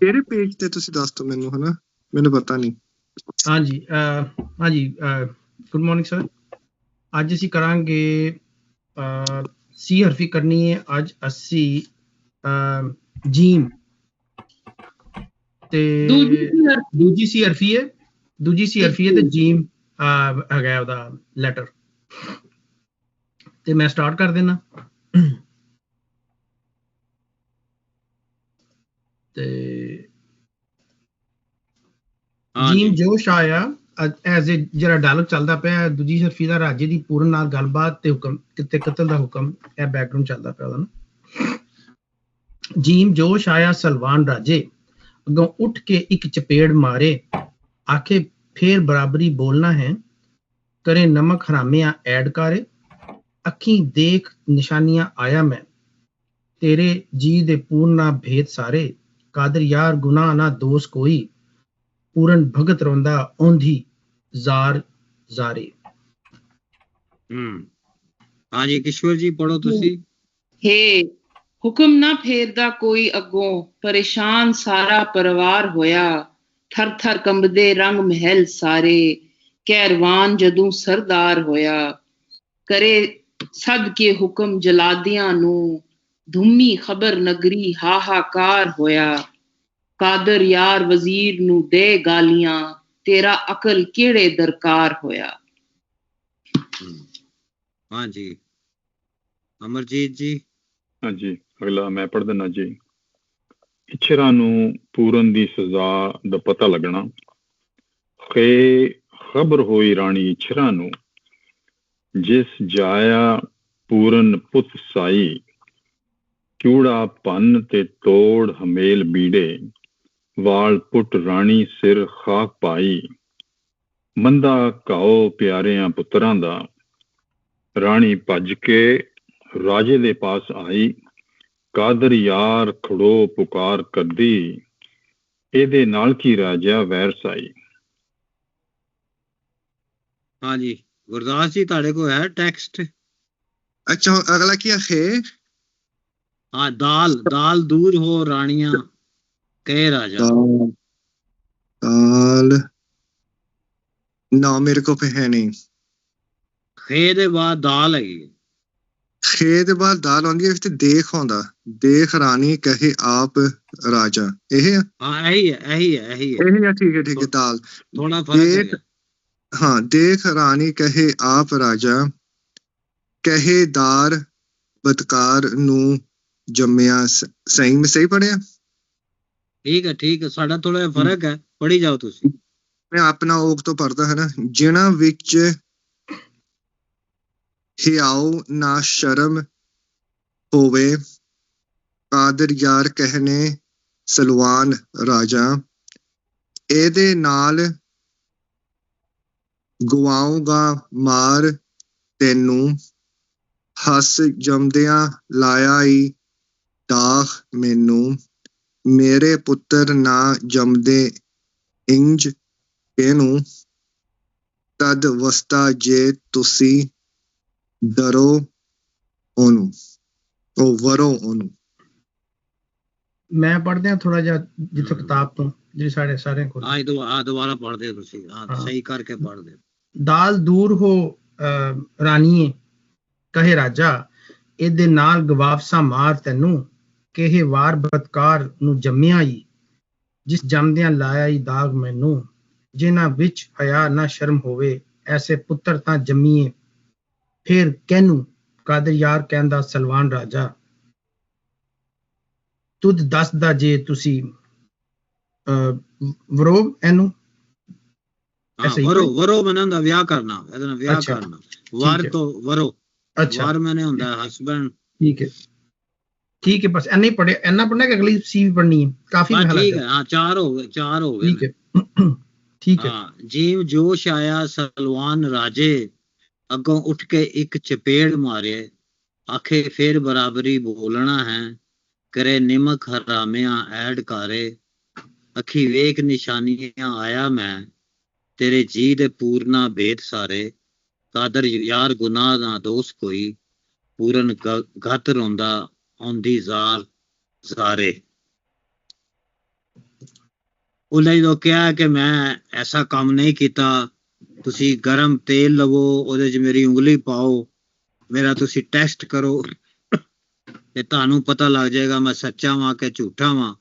ਕਿਹੜੇ ਪੇਜ ਤੇ ਤੁਸੀਂ ਦੱਸ ਦਿਓ ਮੈਨੂੰ, ਹਨਾ ਮੈਨੂੰ ਪਤਾ ਨਹੀਂ। ਹਾਂਜੀ ਗੁੱਡ ਮਾਰਨਿੰਗ ਸਰ। ਅੱਜ ਅਸੀਂ ਕਰਾਂਗੇ ਸੀ ਹਰਫੀ ਕਰਨੀ ਹੈ ਅੱਜ ਅਸੀਂ ਜੀਮ ਤੇ ਦੂਜੀ ਸੀ ਹਰਫੀ ਹੈ ਤੇ ਜੀਮ ਹੈਗਾ ਉਹਦਾ ਲੈਟਰ। ਤੇ ਮੈਂ ਸਟਾਰਟ ਕਰ ਦੇਣਾ। ਤੇ ਜੀਮ ਜੋਸ਼ ਆਇਆ ਐਜ਼ ਏ ਜਿਹੜਾ ਡਾਇਲੌਗ ਚੱਲਦਾ ਪਿਆ ਦੂਜੀ ਹਰਫੀ ਦਾ ਰਾਜੇ ਦੀ ਪੂਰਨ ਨਾਲ ਗੱਲਬਾਤ ਤੇ ਹੁਕਮ ਤੇ ਕਤਲ ਦਾ ਹੁਕਮ, ਇਹ ਬੈਕਗ੍ਰਾਉਂਡ ਚੱਲਦਾ ਪਿਆ ਉਹਦਾ ਨਾ। ਜੀਮ ਜੋਸ਼ ਆਇਆ ਸਲਵਾਨ ਰਾਜੇ, ਅੱਗੋਂ ਉੱਠ ਕੇ ਇੱਕ ਚਪੇੜ ਮਾਰੇ, ਆਖੇ ਫੇਰ ਬਰਾਬਰੀ ਬੋਲਣਾ ਹੈ, करे नमक हरामिया ऐड करे, अखी देख निशानियां आया मैं, तेरे जी दे पूर्ण भेद सारे, कादर यार गुनाह ना दोष कोई, पूरन भगत रोंदा औंधी जार जारे। हाँ जी किशोर जी पढ़ो तुसी। हे हुक्म ना फेरदा कोई अगों, परेशान सारा परिवार होया, थर थर कंबदे रंग महल सारे, कैरवान जदों सरदार होया, करे सद के हुक्म जलादियां नू, धुम्मी खबर नगरी हाहाकार होया, कादर यार वजीर नू दे गालियां, तेरा अकल केड़े दरकार होया। हाँ जी अमरजीत जी। हाँ जी अगला मैं पढ़ देना जी। इच्छरा नू पूरन दी सजा दा पता लगना, खे खबर होई रानी इच्छरा नू, जिस जाया पूरन पुत साई, चूड़ा पन ते तोड़ हमेल बीड़े, वाल पुट रानी सिर खाक पाई, मंदा घाओ प्यारियां पुत्रां दा, रानी भज के राजे दे पास आई, कादर यार खड़ो पुकार करदी, एदे नाल की राजा वैर साई। हाँ जी गुरदास जी ताड़े को है टेक्स्ट। अच्छा अगला क्या है? हाँ दाल दाल दूर हो रानियां कहे राजा। दाल ना मेरे को पे है नहीं। खे दे बाद दाल है, खे दे बाद दाल आंदी है, देख आंदा, देख रानी कहे आप राजा, यही है। हाँ यही है ठीक है दाल थोड़ा फर्क है। हाँ देख रानी कहे आप राजा, कहे दार बदकार नू जम्मिया। सही में सही पढ़िया? ठीक है साडा थोड़ा फर्क है, पढ़ी जाओ तुसी। मैं अपना ओक तो पढ़दा है ना। जिना विच हियाओ ना शर्म होवे, कादर यार कहने सलवान राजा, एदे नाल गवाऊंगा मार तेनू, हस जमदियां लाया ई दाख मैनू, मेरे पुत्र ना जमदे इंज केनू, तद वस्ता जे तुसी डरो ओनू ओ वरो ओनू। मैं पढ़दे थोड़ा जिहा जिथों किताब तो जी साढ़े सारे को दोबारा पढ़ दे तुसी। हाँ सही करके पढ़ दे। दाल दूर हो रानीए कहे राजा, एदे नाल गवाफसा मार तैनू, केहे वार बदकार नू जम्मिया ई, जिस जमदियां लाया ई दाग मैनू, जिन्हां विच हया ना शर्म होवे, ऐसे पुत्र तां जम्मीए फिर कैनू, कादर यार कहंदा सलवान राजा, तुद दसदा जे तुसी वरो एनू। वरो मैंने हुंदा विआह करना, एदे नाल विआह करना। वार तो वरो, अच्छा वार मैंने हुंदा हस्बैंड। ठीक है बस इन्ना ही पढ़े, इन्ना पढ़ना कि अगली सी भी पढ़नी है? काफी ठीक है हाँ चार हो गए ठीक है। हाँ जीव जोश आया सलवान राजे, अगों उठ के एक चपेड़ मारे, आखे फिर बराबरी बोलना है, करे निमक हरामिया ऐड करे, अखी वेख निशानियां आया मैं, तेरे जी दे पूरना भेद सारे, कादर यार गुनाह ना दोष कोई, पूरन गत रोंदा औंदी जार जारे। ਉਹਨੇ ਜਦੋਂ ਕਿਹਾ ਕਿ ਮੈਂ ਐਸਾ ਕੰਮ ਨਹੀਂ ਕੀਤਾ, ਤੁਸੀਂ ਗਰਮ ਤੇਲ ਲਵੋ, ਉਹਦੇ 'ਚ ਮੇਰੀ ਉਂਗਲੀ ਪਾਓ, ਮੇਰਾ ਤੁਸੀਂ ਟੈਸਟ ਕਰੋ ਤੇ ਤੁਹਾਨੂੰ ਪਤਾ ਲੱਗ ਜਾਏਗਾ ਮੈਂ ਸੱਚਾ ਵਾਂ ਕਿ ਝੂਠਾ ਵਾਂ।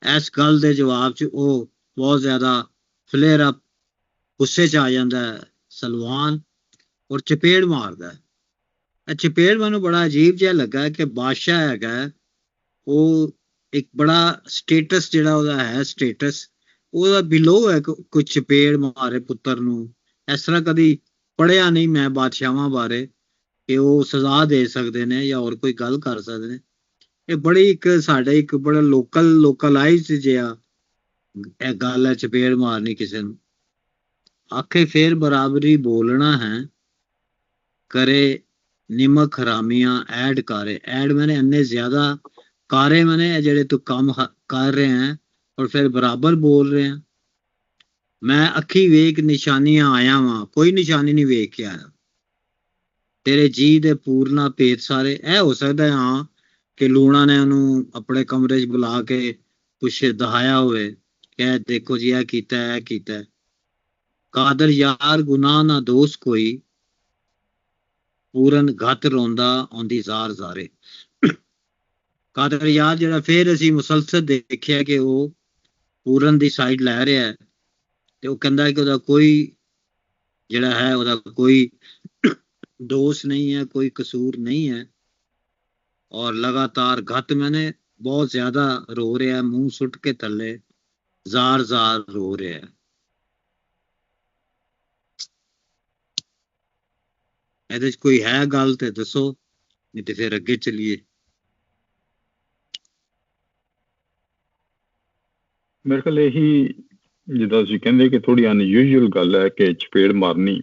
ਇਸ ਗੱਲ ਦੇ ਜਵਾਬ 'ਚ ਉਹ ਬਹੁਤ ਜ਼ਿਆਦਾ ਫਲੇਅਰ ਅਪ, ਗੁੱਸੇ 'ਚ ਆ ਜਾਂਦਾ ਹੈ ਸਲਵਾਨ, ਔਰ ਚਪੇੜ ਮਾਰਦਾ ਹੈ। ਇਹ ਚਪੇੜ ਮੈਨੂੰ ਬੜਾ ਅਜੀਬ ਜਿਹਾ ਲੱਗਾ ਕਿ ਬਾਦਸ਼ਾਹ ਹੈਗਾ, ਉਹ ਇੱਕ ਬੜਾ ਸਟੇਟਸ ਜਿਹੜਾ ਉਹਦਾ ਹੈ, ਸਟੇਟਸ ਉਹਦਾ ਬਿਲੋ ਹੈ ਕੋਈ ਚਪੇੜ ਮਾਰੇ ਪੁੱਤਰ ਨੂੰ। ਇਸ ਤਰ੍ਹਾਂ ਕਦੀ ਪੜ੍ਹਿਆ ਨਹੀਂ ਮੈਂ ਬਾਦਸ਼ਾਹਾਂ ਬਾਰੇ ਕਿ ਉਹ ਸਜ਼ਾ ਦੇ ਸਕਦੇ ਨੇ ਜਾਂ ਹੋਰ ਕੋਈ ਗੱਲ ਕਰ ਸਕਦੇ ਨੇ। ਇਹ ਬੜੀ ਇੱਕ ਸਾਡੇ ਇੱਕ ਬੜਾ ਲੋਕਲਾਈਜ਼ਡ ਜਿਹਾ ਇਹ ਗੱਲ ਹੈ, ਚਪੇੜ ਮਾਰਨੀ ਕਿਸੇ ਨੂੰ। ਆਖੇ ਫੇਰ ਬਰਾਬਰੀ ਬੋਲਣਾ ਹੈ, ਕਰੇ ਨਿਮਕ ਹਰਾਮੀਆਂ ਐਡ ਕਾਰੇ। ਐਡ ਮੈंने ਇੰਨੇ ਜ਼ਿਆਦਾ ਕਾਰੇ ਮੈंने ਜਿਹੜੇ ਤੂੰ ਕੰਮ ਕਰ ਰਹੇ ਹੈ ਔਰ ਫਿਰ ਬਰਾਬਰ ਬੋਲ ਰਹੇ ਹੈ। ਮੈਂ ਅੱਖੀ ਵੇਖ ਨਿਸ਼ਾਨੀਆਂ ਆਇਆ ਵਾਂ, ਕੋਈ ਨਿਸ਼ਾਨੀ ਨਹੀਂ ਵੇਖ ਕੇ ਆਇਆ। ਤੇਰੇ ਜੀ ਦੇ ਪੂਰਨਾ ਭੇਤ ਸਾਰੇ। ਇਹ ਹੋ ਸਕਦਾ ਹਾਂ ਕਿ ਲੂਣਾ ਨੇ ਉਹਨੂੰ ਆਪਣੇ ਕਮਰੇ 'ਚ ਬੁਲਾ ਕੇ ਕੁਛ ਦਿਖਾਇਆ ਹੋਵੇ ਕਿ ਦੇਖੋ ਜੀ ਇਹ ਕੀਤਾ, ਇਹ ਕੀਤਾ। ਕਾਦਰ ਯਾਰ ਗੁਨਾਹ ਨਾ ਦੋਸ ਕੋਈ, ਪੂਰਨ ਘੱਤ ਰੋਂਦਾ ਆਉਂਦੀ ਜ਼ਾਰ ਜ਼ਾਰੇ। ਕਾਦਰ ਯਾਰ ਜਿਹੜਾ ਫਿਰ ਅਸੀਂ ਮੁਸਲਸਲ ਦੇਖਿਆ ਕਿ ਉਹ ਪੂਰਨ ਦੀ ਸਾਈਡ ਲੈ ਰਿਹਾ ਹੈ ਤੇ ਉਹ ਕਹਿੰਦਾ ਕਿ ਉਹਦਾ ਕੋਈ ਜਿਹੜਾ ਹੈ ਉਹਦਾ ਕੋਈ ਦੋਸ਼ ਨਹੀਂ ਹੈ, ਕੋਈ ਕਸੂਰ ਨਹੀਂ ਹੈ, ਔਰ ਲਗਾਤਾਰ ਘੱਟ ਮੈंने ਬਹੁਤ ਜ਼ਿਆਦਾ ਰੋ ਰਿਹਾ, ਮੂੰਹ ਸੁੱਟ ਕੇ ਥੱਲੇ ਜ਼ਾਰ ਜ਼ਾਰ ਰੋ ਰਿਹਾ। ਇਹਦੇ 'ਚ ਕੋਈ ਹੈ ਗੱਲ ਤੇ ਦੱਸੋ, ਨਹੀਂ ਤੇ ਫਿਰ ਅੱਗੇ ਚੱਲੀਏ। ਮੇਰੇ ਖਿਆਲ ਇਹੀ ਜਿੱਦਾਂ ਤੁਸੀਂ ਕਹਿੰਦੇ ਕਿ ਥੋੜੀ ਅਨਯੂਜੂਅਲ ਗੱਲ ਹੈ ਕਿ ਚਪੇੜ ਮਾਰਨੀ।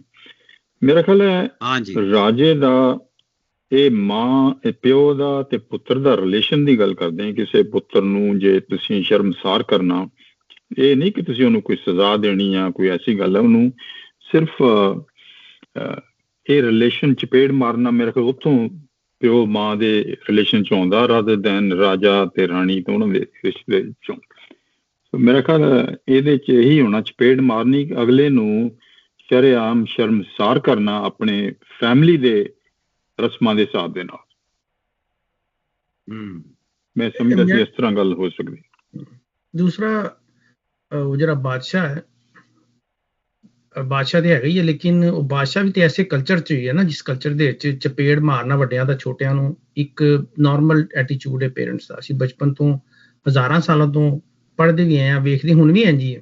ਮੇਰਾ ਖਿਆਲ ਹੈ ਹਾਂਜੀ ਰਾਜੇ ਦਾ ਇਹ ਮਾਂ, ਇਹ ਪਿਓ ਦਾ ਤੇ ਪੁੱਤਰ ਦਾ ਰਿਲੇਸ਼ਨ ਦੀ ਗੱਲ ਕਰਦੇ ਹਾਂ। ਕਿਸੇ ਪੁੱਤਰ ਨੂੰ ਜੇ ਤੁਸੀਂ ਸ਼ਰਮਸਾਰ ਕਰਨਾ, ਇਹ ਨਹੀਂ ਕਿ ਤੁਸੀਂ ਉਹਨੂੰ ਕੋਈ ਸਜ਼ਾ ਦੇਣੀ ਆ, ਕੋਈ ਐਸੀ ਗੱਲ ਹੈ। ਉਹਨੂੰ ਸਿਰਫ ਇਹ ਰਿਲੇਸ਼ਨ ਚਪੇੜ ਮਾਰਨਾ ਮੇਰੇ ਖਿਆਲ ਉੱਥੋਂ ਪਿਓ ਮਾਂ ਦੇ ਰਿਲੇਸ਼ਨ 'ਚ ਆਉਂਦਾ, ਰਾਦਰ ਦੈਨ ਰਾਜਾ ਤੇ ਰਾਣੀ ਤੋਂ ਉਹਨਾਂ ਦੇ ਰਿਸ਼ਤੇ ਵਿੱਚੋਂ। ਮੇਰਾ ਖਿਆਲ ਇਹਦੇ 'ਚ ਇਹੀ ਹੋਣਾ, ਚਪੇੜ ਮਾਰਨੀ ਅਗਲੇ ਨੂੰ ਸ਼ਰੇਆਮ ਸ਼ਰਮਸਾਰ ਕਰਨਾ ਆਪਣੇ ਫੈਮਿਲੀ ਦੇ ਰਸਮਾਂ ਦੇ ਹਿਸਾਬ ਦੇ ਨਾਲ। ਮੈਂ ਸਮਝਦਾ ਸੀ ਇਸ ਤਰ੍ਹਾਂ ਗੱਲ ਹੋ ਸਕਦੀ। ਦੂਸਰਾ ਉਹ ਜਿਹੜਾ ਬਾਦਸ਼ਾਹ ਹੈ, ਬਾਦਸ਼ਾਹ ਤੇ ਹੈਗਾ ਹੀ ਹੈ, ਲੇਕਿਨ ਉਹ ਬਾਦਸ਼ਾਹ ਵੀ ਤੇ ਐਸੇ ਕਲਚਰ 'ਚ ਹੀ ਹੈ ਨਾ ਜਿਸ ਕਲਚਰ ਦੇ ਵਿੱਚ ਚਪੇੜ ਮਾਰਨਾ ਵੱਡਿਆਂ ਦਾ ਛੋਟਿਆਂ ਨੂੰ ਇੱਕ ਨਾਰਮਲ ਐਟੀਟਿਊਡ ਹੈ ਪੇਰੈਂਟਸ ਦਾ। ਅਸੀਂ ਬਚਪਨ ਤੋਂ ਹਜ਼ਾਰਾਂ ਸਾਲਾਂ ਤੋਂ ਪੜ੍ਹਦੇ ਵੀ ਆਏ ਹਾਂ, ਵੇਖਦੇ ਹੁਣ ਵੀ ਇੰਝ ਹੀ ਹੈ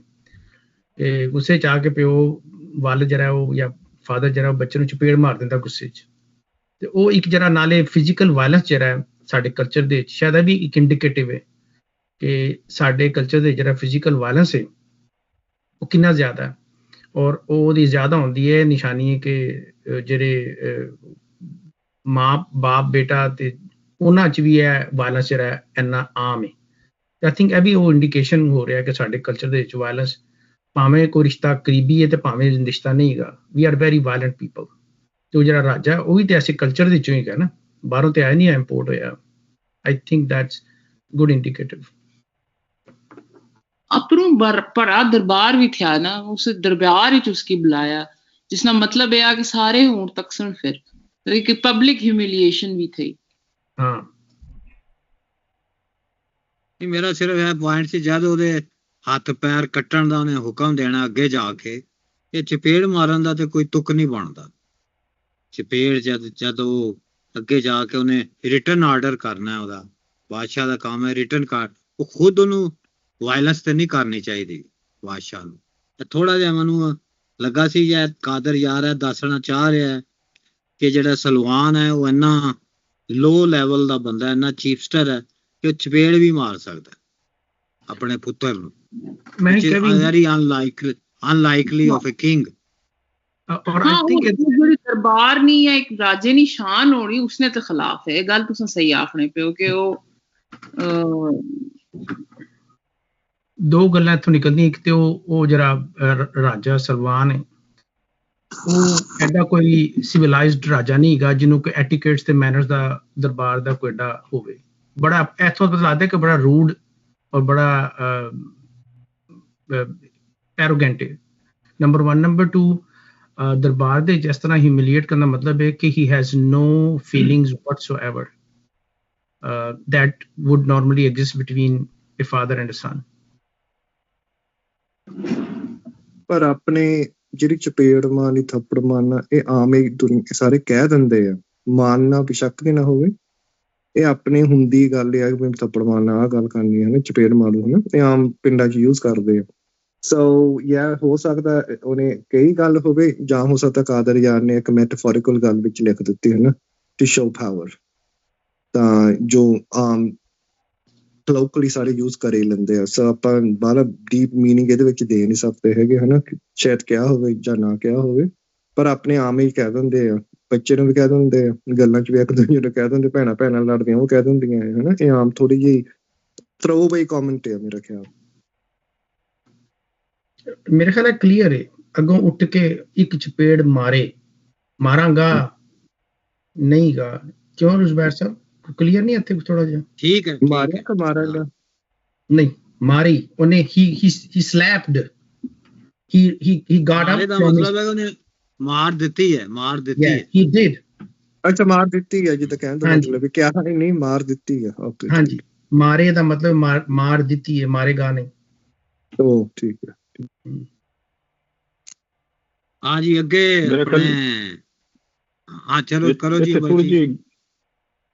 ਕਿ ਗੁੱਸੇ 'ਚ ਆ ਕੇ ਪਿਓ ਵੱਲ ਜਿਹੜਾ ਉਹ ਜਾਂ ਫਾਦਰ ਜਿਹੜਾ ਉਹ ਬੱਚੇ ਨੂੰ ਚਪੇੜ ਮਾਰ ਦਿੰਦਾ ਗੁੱਸੇ 'ਚ। ਤੇ ਉਹ ਇੱਕ ਜਿਹੜਾ ਨਾਲੇ ਫਿਜ਼ੀਕਲ ਵਾਇਲੈਂਸ ਜਿਹੜਾ ਸਾਡੇ ਕਲਚਰ ਦੇ ਵਿੱਚ ਸ਼ਾਇਦ ਇਹ ਵੀ ਇੱਕ ਇੰਡੀਕੇਟਿਵ ਹੈ ਕਿ ਸਾਡੇ ਕਲਚਰ ਦੇ ਜਿਹੜਾ ਫਿਜ਼ੀਕਲ ਵਾਇਲੈਂਸ ਹੈ ਉਹ ਕਿੰਨਾ ਜ਼ਿਆਦਾ ਹੈ, ਔਰ ਉਹਦੀ ਜ਼ਿਆਦਾ ਹੁੰਦੀ ਹੈ ਨਿਸ਼ਾਨੀ ਹੈ ਕਿ ਜਿਹੜੇ ਮਾਂ ਬਾਪ ਬੇਟਾ ਤੇ ਉਹਨਾਂ 'ਚ ਵੀ ਇਹ ਵਾਇਲੈਂਸ ਜਿਹੜਾ ਇੰਨਾ ਆਮ ਹੈ। ਆਈ ਥਿੰਕ ਇਹ ਵੀ ਉਹ ਇੰਡੀਕੇਸ਼ਨ ਹੋ ਰਿਹਾ ਕਿ ਸਾਡੇ ਕਲਚਰ ਦੇ ਵਿੱਚ ਵਾਇਲੈਂਸ, ਭਾਵੇਂ ਕੋਈ ਰਿਸ਼ਤਾ ਕਰੀਬੀ ਹੈ ਤੇ ਭਾਵੇਂ ਰਿਸ਼ਤਾ ਨਹੀਂ ਹੈਗਾ, we are very violent people. ਤੇ ਉਹ ਜਿਹੜਾ ਰਾਜਾ ਉਹ ਵੀ ਤੇ ਐਸੇ ਕਲਚਰ ਦੇ ਚੋਂ ਹੀ ਹੈਗਾ ਨਾ, ਬਾਹਰੋਂ ਤੇ ਆਇਆ ਨਹੀਂ, ਇੰਪੋਰਟ ਹੋਇਆ। I think that's good indicative. अपनों भरा दरबार भी था ना, उस दरबार ही उसकी बुलाया, जिसका मतलब है कि सारे हों तकसन फिर तो एक पब्लिक ह्यूमिलिएशन भी थी। हाँ मेरा सिर्फ यह पॉइंट से जद ਉਹਦੇ ਹੱਥ ਪੈਰ ਕੱਟਣ ਦਾ ਉਹਨੇ ਹੁਕਮ ਦੇਣਾ ਅੱਗੇ ਜਾ ਕੇ, ਇਹ ਚਪੇੜ ਮਾਰਨ ਦਾ ਤੇ ਕੋਈ ਤੁਕ ਨਹੀਂ ਬਣਦਾ। ਚਪੇੜ ਜਦ ਉਹ ਅੱਗੇ ਜਾ ਕੇ ਉਹਨੇ ਰਿਟਰਨ ਆਰਡਰ ਕਰਨਾ, ਉਹਦਾ ਬਾਦਸ਼ਾਹ ਦਾ ਕੰਮ ਹੈ ਰਿਟਰਨ ਕਾਰਡ। ਉਹ ਖੁਦ ਉਹਨੂੰ ਵਾਇਲੈਂਸ ਤੇ ਨਹੀਂ ਕਰਨੀ ਚਾਹੀਦੀ ਬਾਦਸ਼ਾਹ ਨੂੰ। ਥੋੜਾ ਜਿਹਾ ਮੈਨੂੰ ਲੱਗਾ ਸੀ ਜਾਂ ਕਾਦਰ ਯਾਰ ਹੈ ਦੱਸਣਾ ਚਾਹ ਰਿਹਾ ਕਿ ਜਿਹੜਾ ਸਲਵਾਨ ਹੈ ਉਹ ਇੰਨਾ ਲੋ ਲੈਵਲ ਦਾ ਬੰਦਾ, ਇੰਨਾ ਚੀਫਸਟਰ ਹੈ ਕਿ ਉਹ ਚਪੇੜ ਵੀ ਮਾਰ ਸਕਦਾ ਆਪਣੇ ਪੁੱਤਰ ਨੂੰ। Very unlikely of a king. और आई थिंक ਜਿਹੜੀ ਦਰਬਾਰ ਨਹੀਂ ਹੈ ਇੱਕ ਰਾਜੇ ਦੀ ਸ਼ਾਨ ਹੋਣੀ, ਉਸਨੇ ਤੇ ਖਿਲਾਫ ਹੈ। ਇਹ ਗੱਲ ਤੁਸੀਂ ਸਹੀ ਆਖਣੇ ਪਿਓ ਕਿ ਉਹ ਦੋ ਗੱਲਾਂ ਇੱਥੋਂ ਨਿਕਲਦੀਆਂ। ਇੱਕ ਤੇ ਉਹ ਜਿਹੜਾ ਰਾਜਾ ਸਲਵਾਨ ਹੈ ਉਹ ਐਡਾ ਕੋਈ ਸਿਵਲਾਈਜ਼ਡ ਰਾਜਾ ਨਹੀਂ ਹੈਗਾ ਜਿਹਨੂੰ ਕੋਈ ਐਟੀਕੇਟਸ ਤੇ ਮੈਨਰਸ ਦਾ ਦਰਬਾਰ ਦਾ ਕੋਈ ਐਡਾ ਹੋਵੇ। ਬੜਾ ਇੱਥੋਂ ਪਤਾ ਲੱਗਦਾ ਕਿ ਬੜਾ ਰੂਡ ਔਰ ਬੜਾ ਐਰੋਗੈਂਟ ਹੈ, ਨੰਬਰ 1। ਨੰਬਰ 2, ਦਰਬਾਰ ਦੇ ਜਿਸ ਤਰ੍ਹਾਂ ਹਿਊਮਿਲੀਏਟ ਕਰਨ ਦਾ ਮਤਲਬ ਹੈ ਕਿ he has no feelings whatsoever that would normally exist between a father and a son. ਪਰ ਆਪਣੇ ਜਿਹੜੀ ਚਪੇੜ ਮਾਰਨੀ, ਥੱਪੜ ਮਾਰਨਾ, ਇਹ ਆਮ ਹੀ ਦੁਨੀਆ ਸਾਰੇ ਕਹਿ ਦਿੰਦੇ ਆ, ਮਾਨਣਾ ਬੇਸ਼ੱਕ ਵੀ ਨਾ ਹੋਵੇ, ਇਹ ਆਪਣੀ ਹੁੰਦੀ ਗੱਲ ਆ ਕਿ ਥੱਪੜ ਮਾਰਨਾ, ਆਹ ਗੱਲ ਕਰਨੀ ਹੈ ਨਾ, ਚਪੇੜ ਮਾਰੂ ਹਨਾ, ਇਹ ਆਮ ਪਿੰਡਾਂ 'ਚ ਯੂਜ਼ ਕਰਦੇ ਆ। ਸੋ ਯਾ ਹੋ ਸਕਦਾ ਉਹਨੇ ਕਈ ਗੱਲ ਹੋਵੇ, ਜਾਂ ਹੋ ਸਕਦਾ ਕਾਦਰ ਯਾਰ ਨੇ ਇੱਕ ਮੈਟਾਫੋਰਿਕਲ ਗੱਲ ਵਿੱਚ ਲਿਖ ਦਿੱਤੀ ਹੈ ਨਾ, ਟੂ ਸ਼ੋ ਪਾਵਰ, ਤਾਂ ਜੋ ਆਮ ਲੋਕਲੀ ਸਾਰੇ ਯੂਜ਼ ਕਰੇ ਲੈਂਦੇ ਆ। ਸੋ ਆਪਾਂ ਬਾਹਲਾ ਡੀਪ ਮੀਨਿੰਗ ਇਹਦੇ ਵਿੱਚ ਦੇ ਨਹੀਂ ਸਕਦੇ ਹੈਗੇ ਹਨਾ, ਸ਼ਾਇਦ ਕਿਹਾ ਹੋਵੇ ਜਾਂ ਨਾ ਕਿਹਾ ਹੋਵੇ, ਪਰ ਆਪਣੇ ਆਮ ਹੀ ਕਹਿ ਦਿੰਦੇ ਆ, ਬੱਚੇ ਨੂੰ ਵੀ ਕਹਿ ਦਿੰਦੇ ਆ, ਗੱਲਾਂ 'ਚ ਵੀ ਇੱਕ ਦੂਜੇ ਨੂੰ ਕਹਿ ਦਿੰਦੇ, ਭੈਣਾਂ ਭੈਣਾਂ ਲੜਦੀਆਂ ਉਹ ਕਹਿ ਦਿੰਦੀਆਂ ਹਨਾ, ਇਹ ਆਮ ਥੋੜੀ ਜਿਹੀ ਥਰੋ ਅਵੇ ਕਮੈਂਟ ਆ ਮੇਰਾ ਖਿਆਲ। ਮੇਰੇ ਖਿਆਲ ਕਲੀਅਰ ਹੈ, ਅੱਗੋਂ ਉੱਠ ਕੇ ਇੱਕ ਚਪੇੜ ਮਾਰਾਂਗਾ ਨਹੀਂਗਾ, ਕਿਉਂ ਰੁਜ਼ਬੈਰ ਸਾਹਿਬ ਕਲੀਅਰ ਨਹੀਂ ਇੱਥੇ ਥੋੜਾ ਜਿਹਾ? ਠੀਕ ਹੈ, ਮਾਰਿਆ ਕਿ ਮਾਰਾਂਗਾ? ਨਹੀਂ, ਮਾਰੀ ਉਹਨੇ, he slapped, he got up ਦਾ ਮਤਲਬ ਹੈ ਉਹਨੇ ਮਾਰ ਦਿੱਤੀ ਹੈ, ਮਾਰ ਦਿੱਤੀ ਹੈ। he did, ਅੱਛਾ ਮਾਰ ਦਿੱਤੀ ਹੈ, ਜਿੱਦਾਂ ਕਹਿਣ ਦਾ ਮਤਲਬ ਹੈ ਕਿਹਾ ਨਹੀਂ, ਮਾਰ ਦਿੱਤੀ ਹੈ। ਓਕੇ, ਹਾਂਜੀ, ਮਾਰੇ ਦਾ ਮਤਲਬ ਮਾਰ ਦਿੱਤੀ ਹੈ, ਮਾਰੇਗਾ ਨਹੀਂ। ਉਹ ਠੀਕ ਹੈ। ਹਾਂ ਜੀ, ਅੱਗੇ ਹਾਂ ਚਲੋ ਕਰੋ ਜੀ।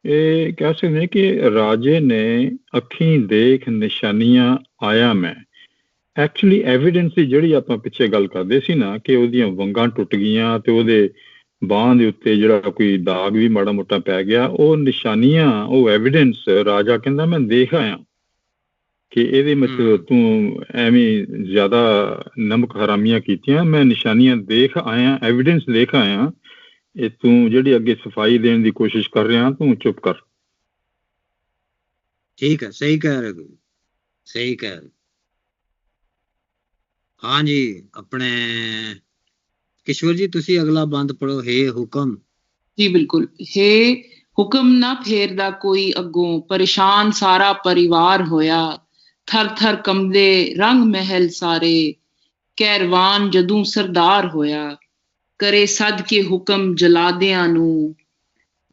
ਇਹ ਕਹਿ ਸਕਦੇ ਕਿ ਰਾਜੇ ਨੇ ਅੱਖੀਂ ਦੇਖ ਨਿਸ਼ਾਨੀਆਂ ਆਇਆ ਮੈਂ। ਐਕਚੁਅਲੀ ਐਵੀਡੈਂਸ ਦੀ ਜਿਹੜੀ ਆਪਾਂ ਪਿੱਛੇ ਗੱਲ ਕਰਦੇ ਸੀ ਨਾ, ਕਿ ਉਹਦੀਆਂ ਵੰਗਾਂ ਟੁੱਟ ਗਈਆਂ ਤੇ ਉਹਦੇ ਬਾਂਹ ਦੇ ਉੱਤੇ ਜਿਹੜਾ ਕੋਈ ਦਾਗ ਵੀ ਮਾੜਾ ਮੋਟਾ ਪੈ ਗਿਆ, ਉਹ ਨਿਸ਼ਾਨੀਆਂ, ਉਹ ਐਵੀਡੈਂਸ ਰਾਜਾ ਕਹਿੰਦਾ ਮੈਂ ਦੇਖ ਆਇਆ, ਕਿ ਇਹਦੇ ਵਿੱਚ ਤੂੰ ਐਵੇਂ ਜ਼ਿਆਦਾ ਨਮਕ ਹਰਾਮੀਆਂ ਕੀਤੀਆਂ, ਮੈਂ ਨਿਸ਼ਾਨੀਆਂ ਦੇਖ ਆਇਆ, ਐਵੀਡੈਂਸ ਦੇਖ ਆਇਆ, ਇਹ ਤੂੰ ਜਿਹੜੀ ਅੱਗੇ ਸਫਾਈ ਦੇਣ ਦੀ ਕੋਸ਼ਿਸ਼ ਕਰ ਰਿਹਾ, ਤੂੰ ਚੁੱਪ ਕਰ। ਠੀਕ ਹੈ, ਸਹੀ ਕਹਿ ਰਹੇ, ਸਹੀ ਕਹਿ ਰਹੇ। ਹਾਂ ਜੀ, ਆਪਣੇ ਕਿਸ਼ੋਰ ਜੀ ਤੁਸੀਂ ਅਗਲਾ ਬੰਦ ਪੜੋ। ਹੈ ਹੁਕਮ। ਜੀ ਬਿਲਕੁਲ। ਹੈ ਹੁਕਮ ਨਾ ਫੇਰਦਾ ਕੋਈ ਅੱਗੋਂ, ਪਰੇਸ਼ਾਨ ਸਾਰਾ ਪਰਿਵਾਰ ਹੋਇਆ, ਥਰ ਥਰ ਕੰਬਦੇ ਰੰਗ ਮਹਿਲ ਸਾਰੇ, ਕੈਰਵਾਨ ਜਦੋਂ ਸਰਦਾਰ ਹੋਇਆ, ਕਰੇ ਸਦ ਕੇ ਹੁਕਮ ਜਲਾਦਿਆਂ ਨੂੰ,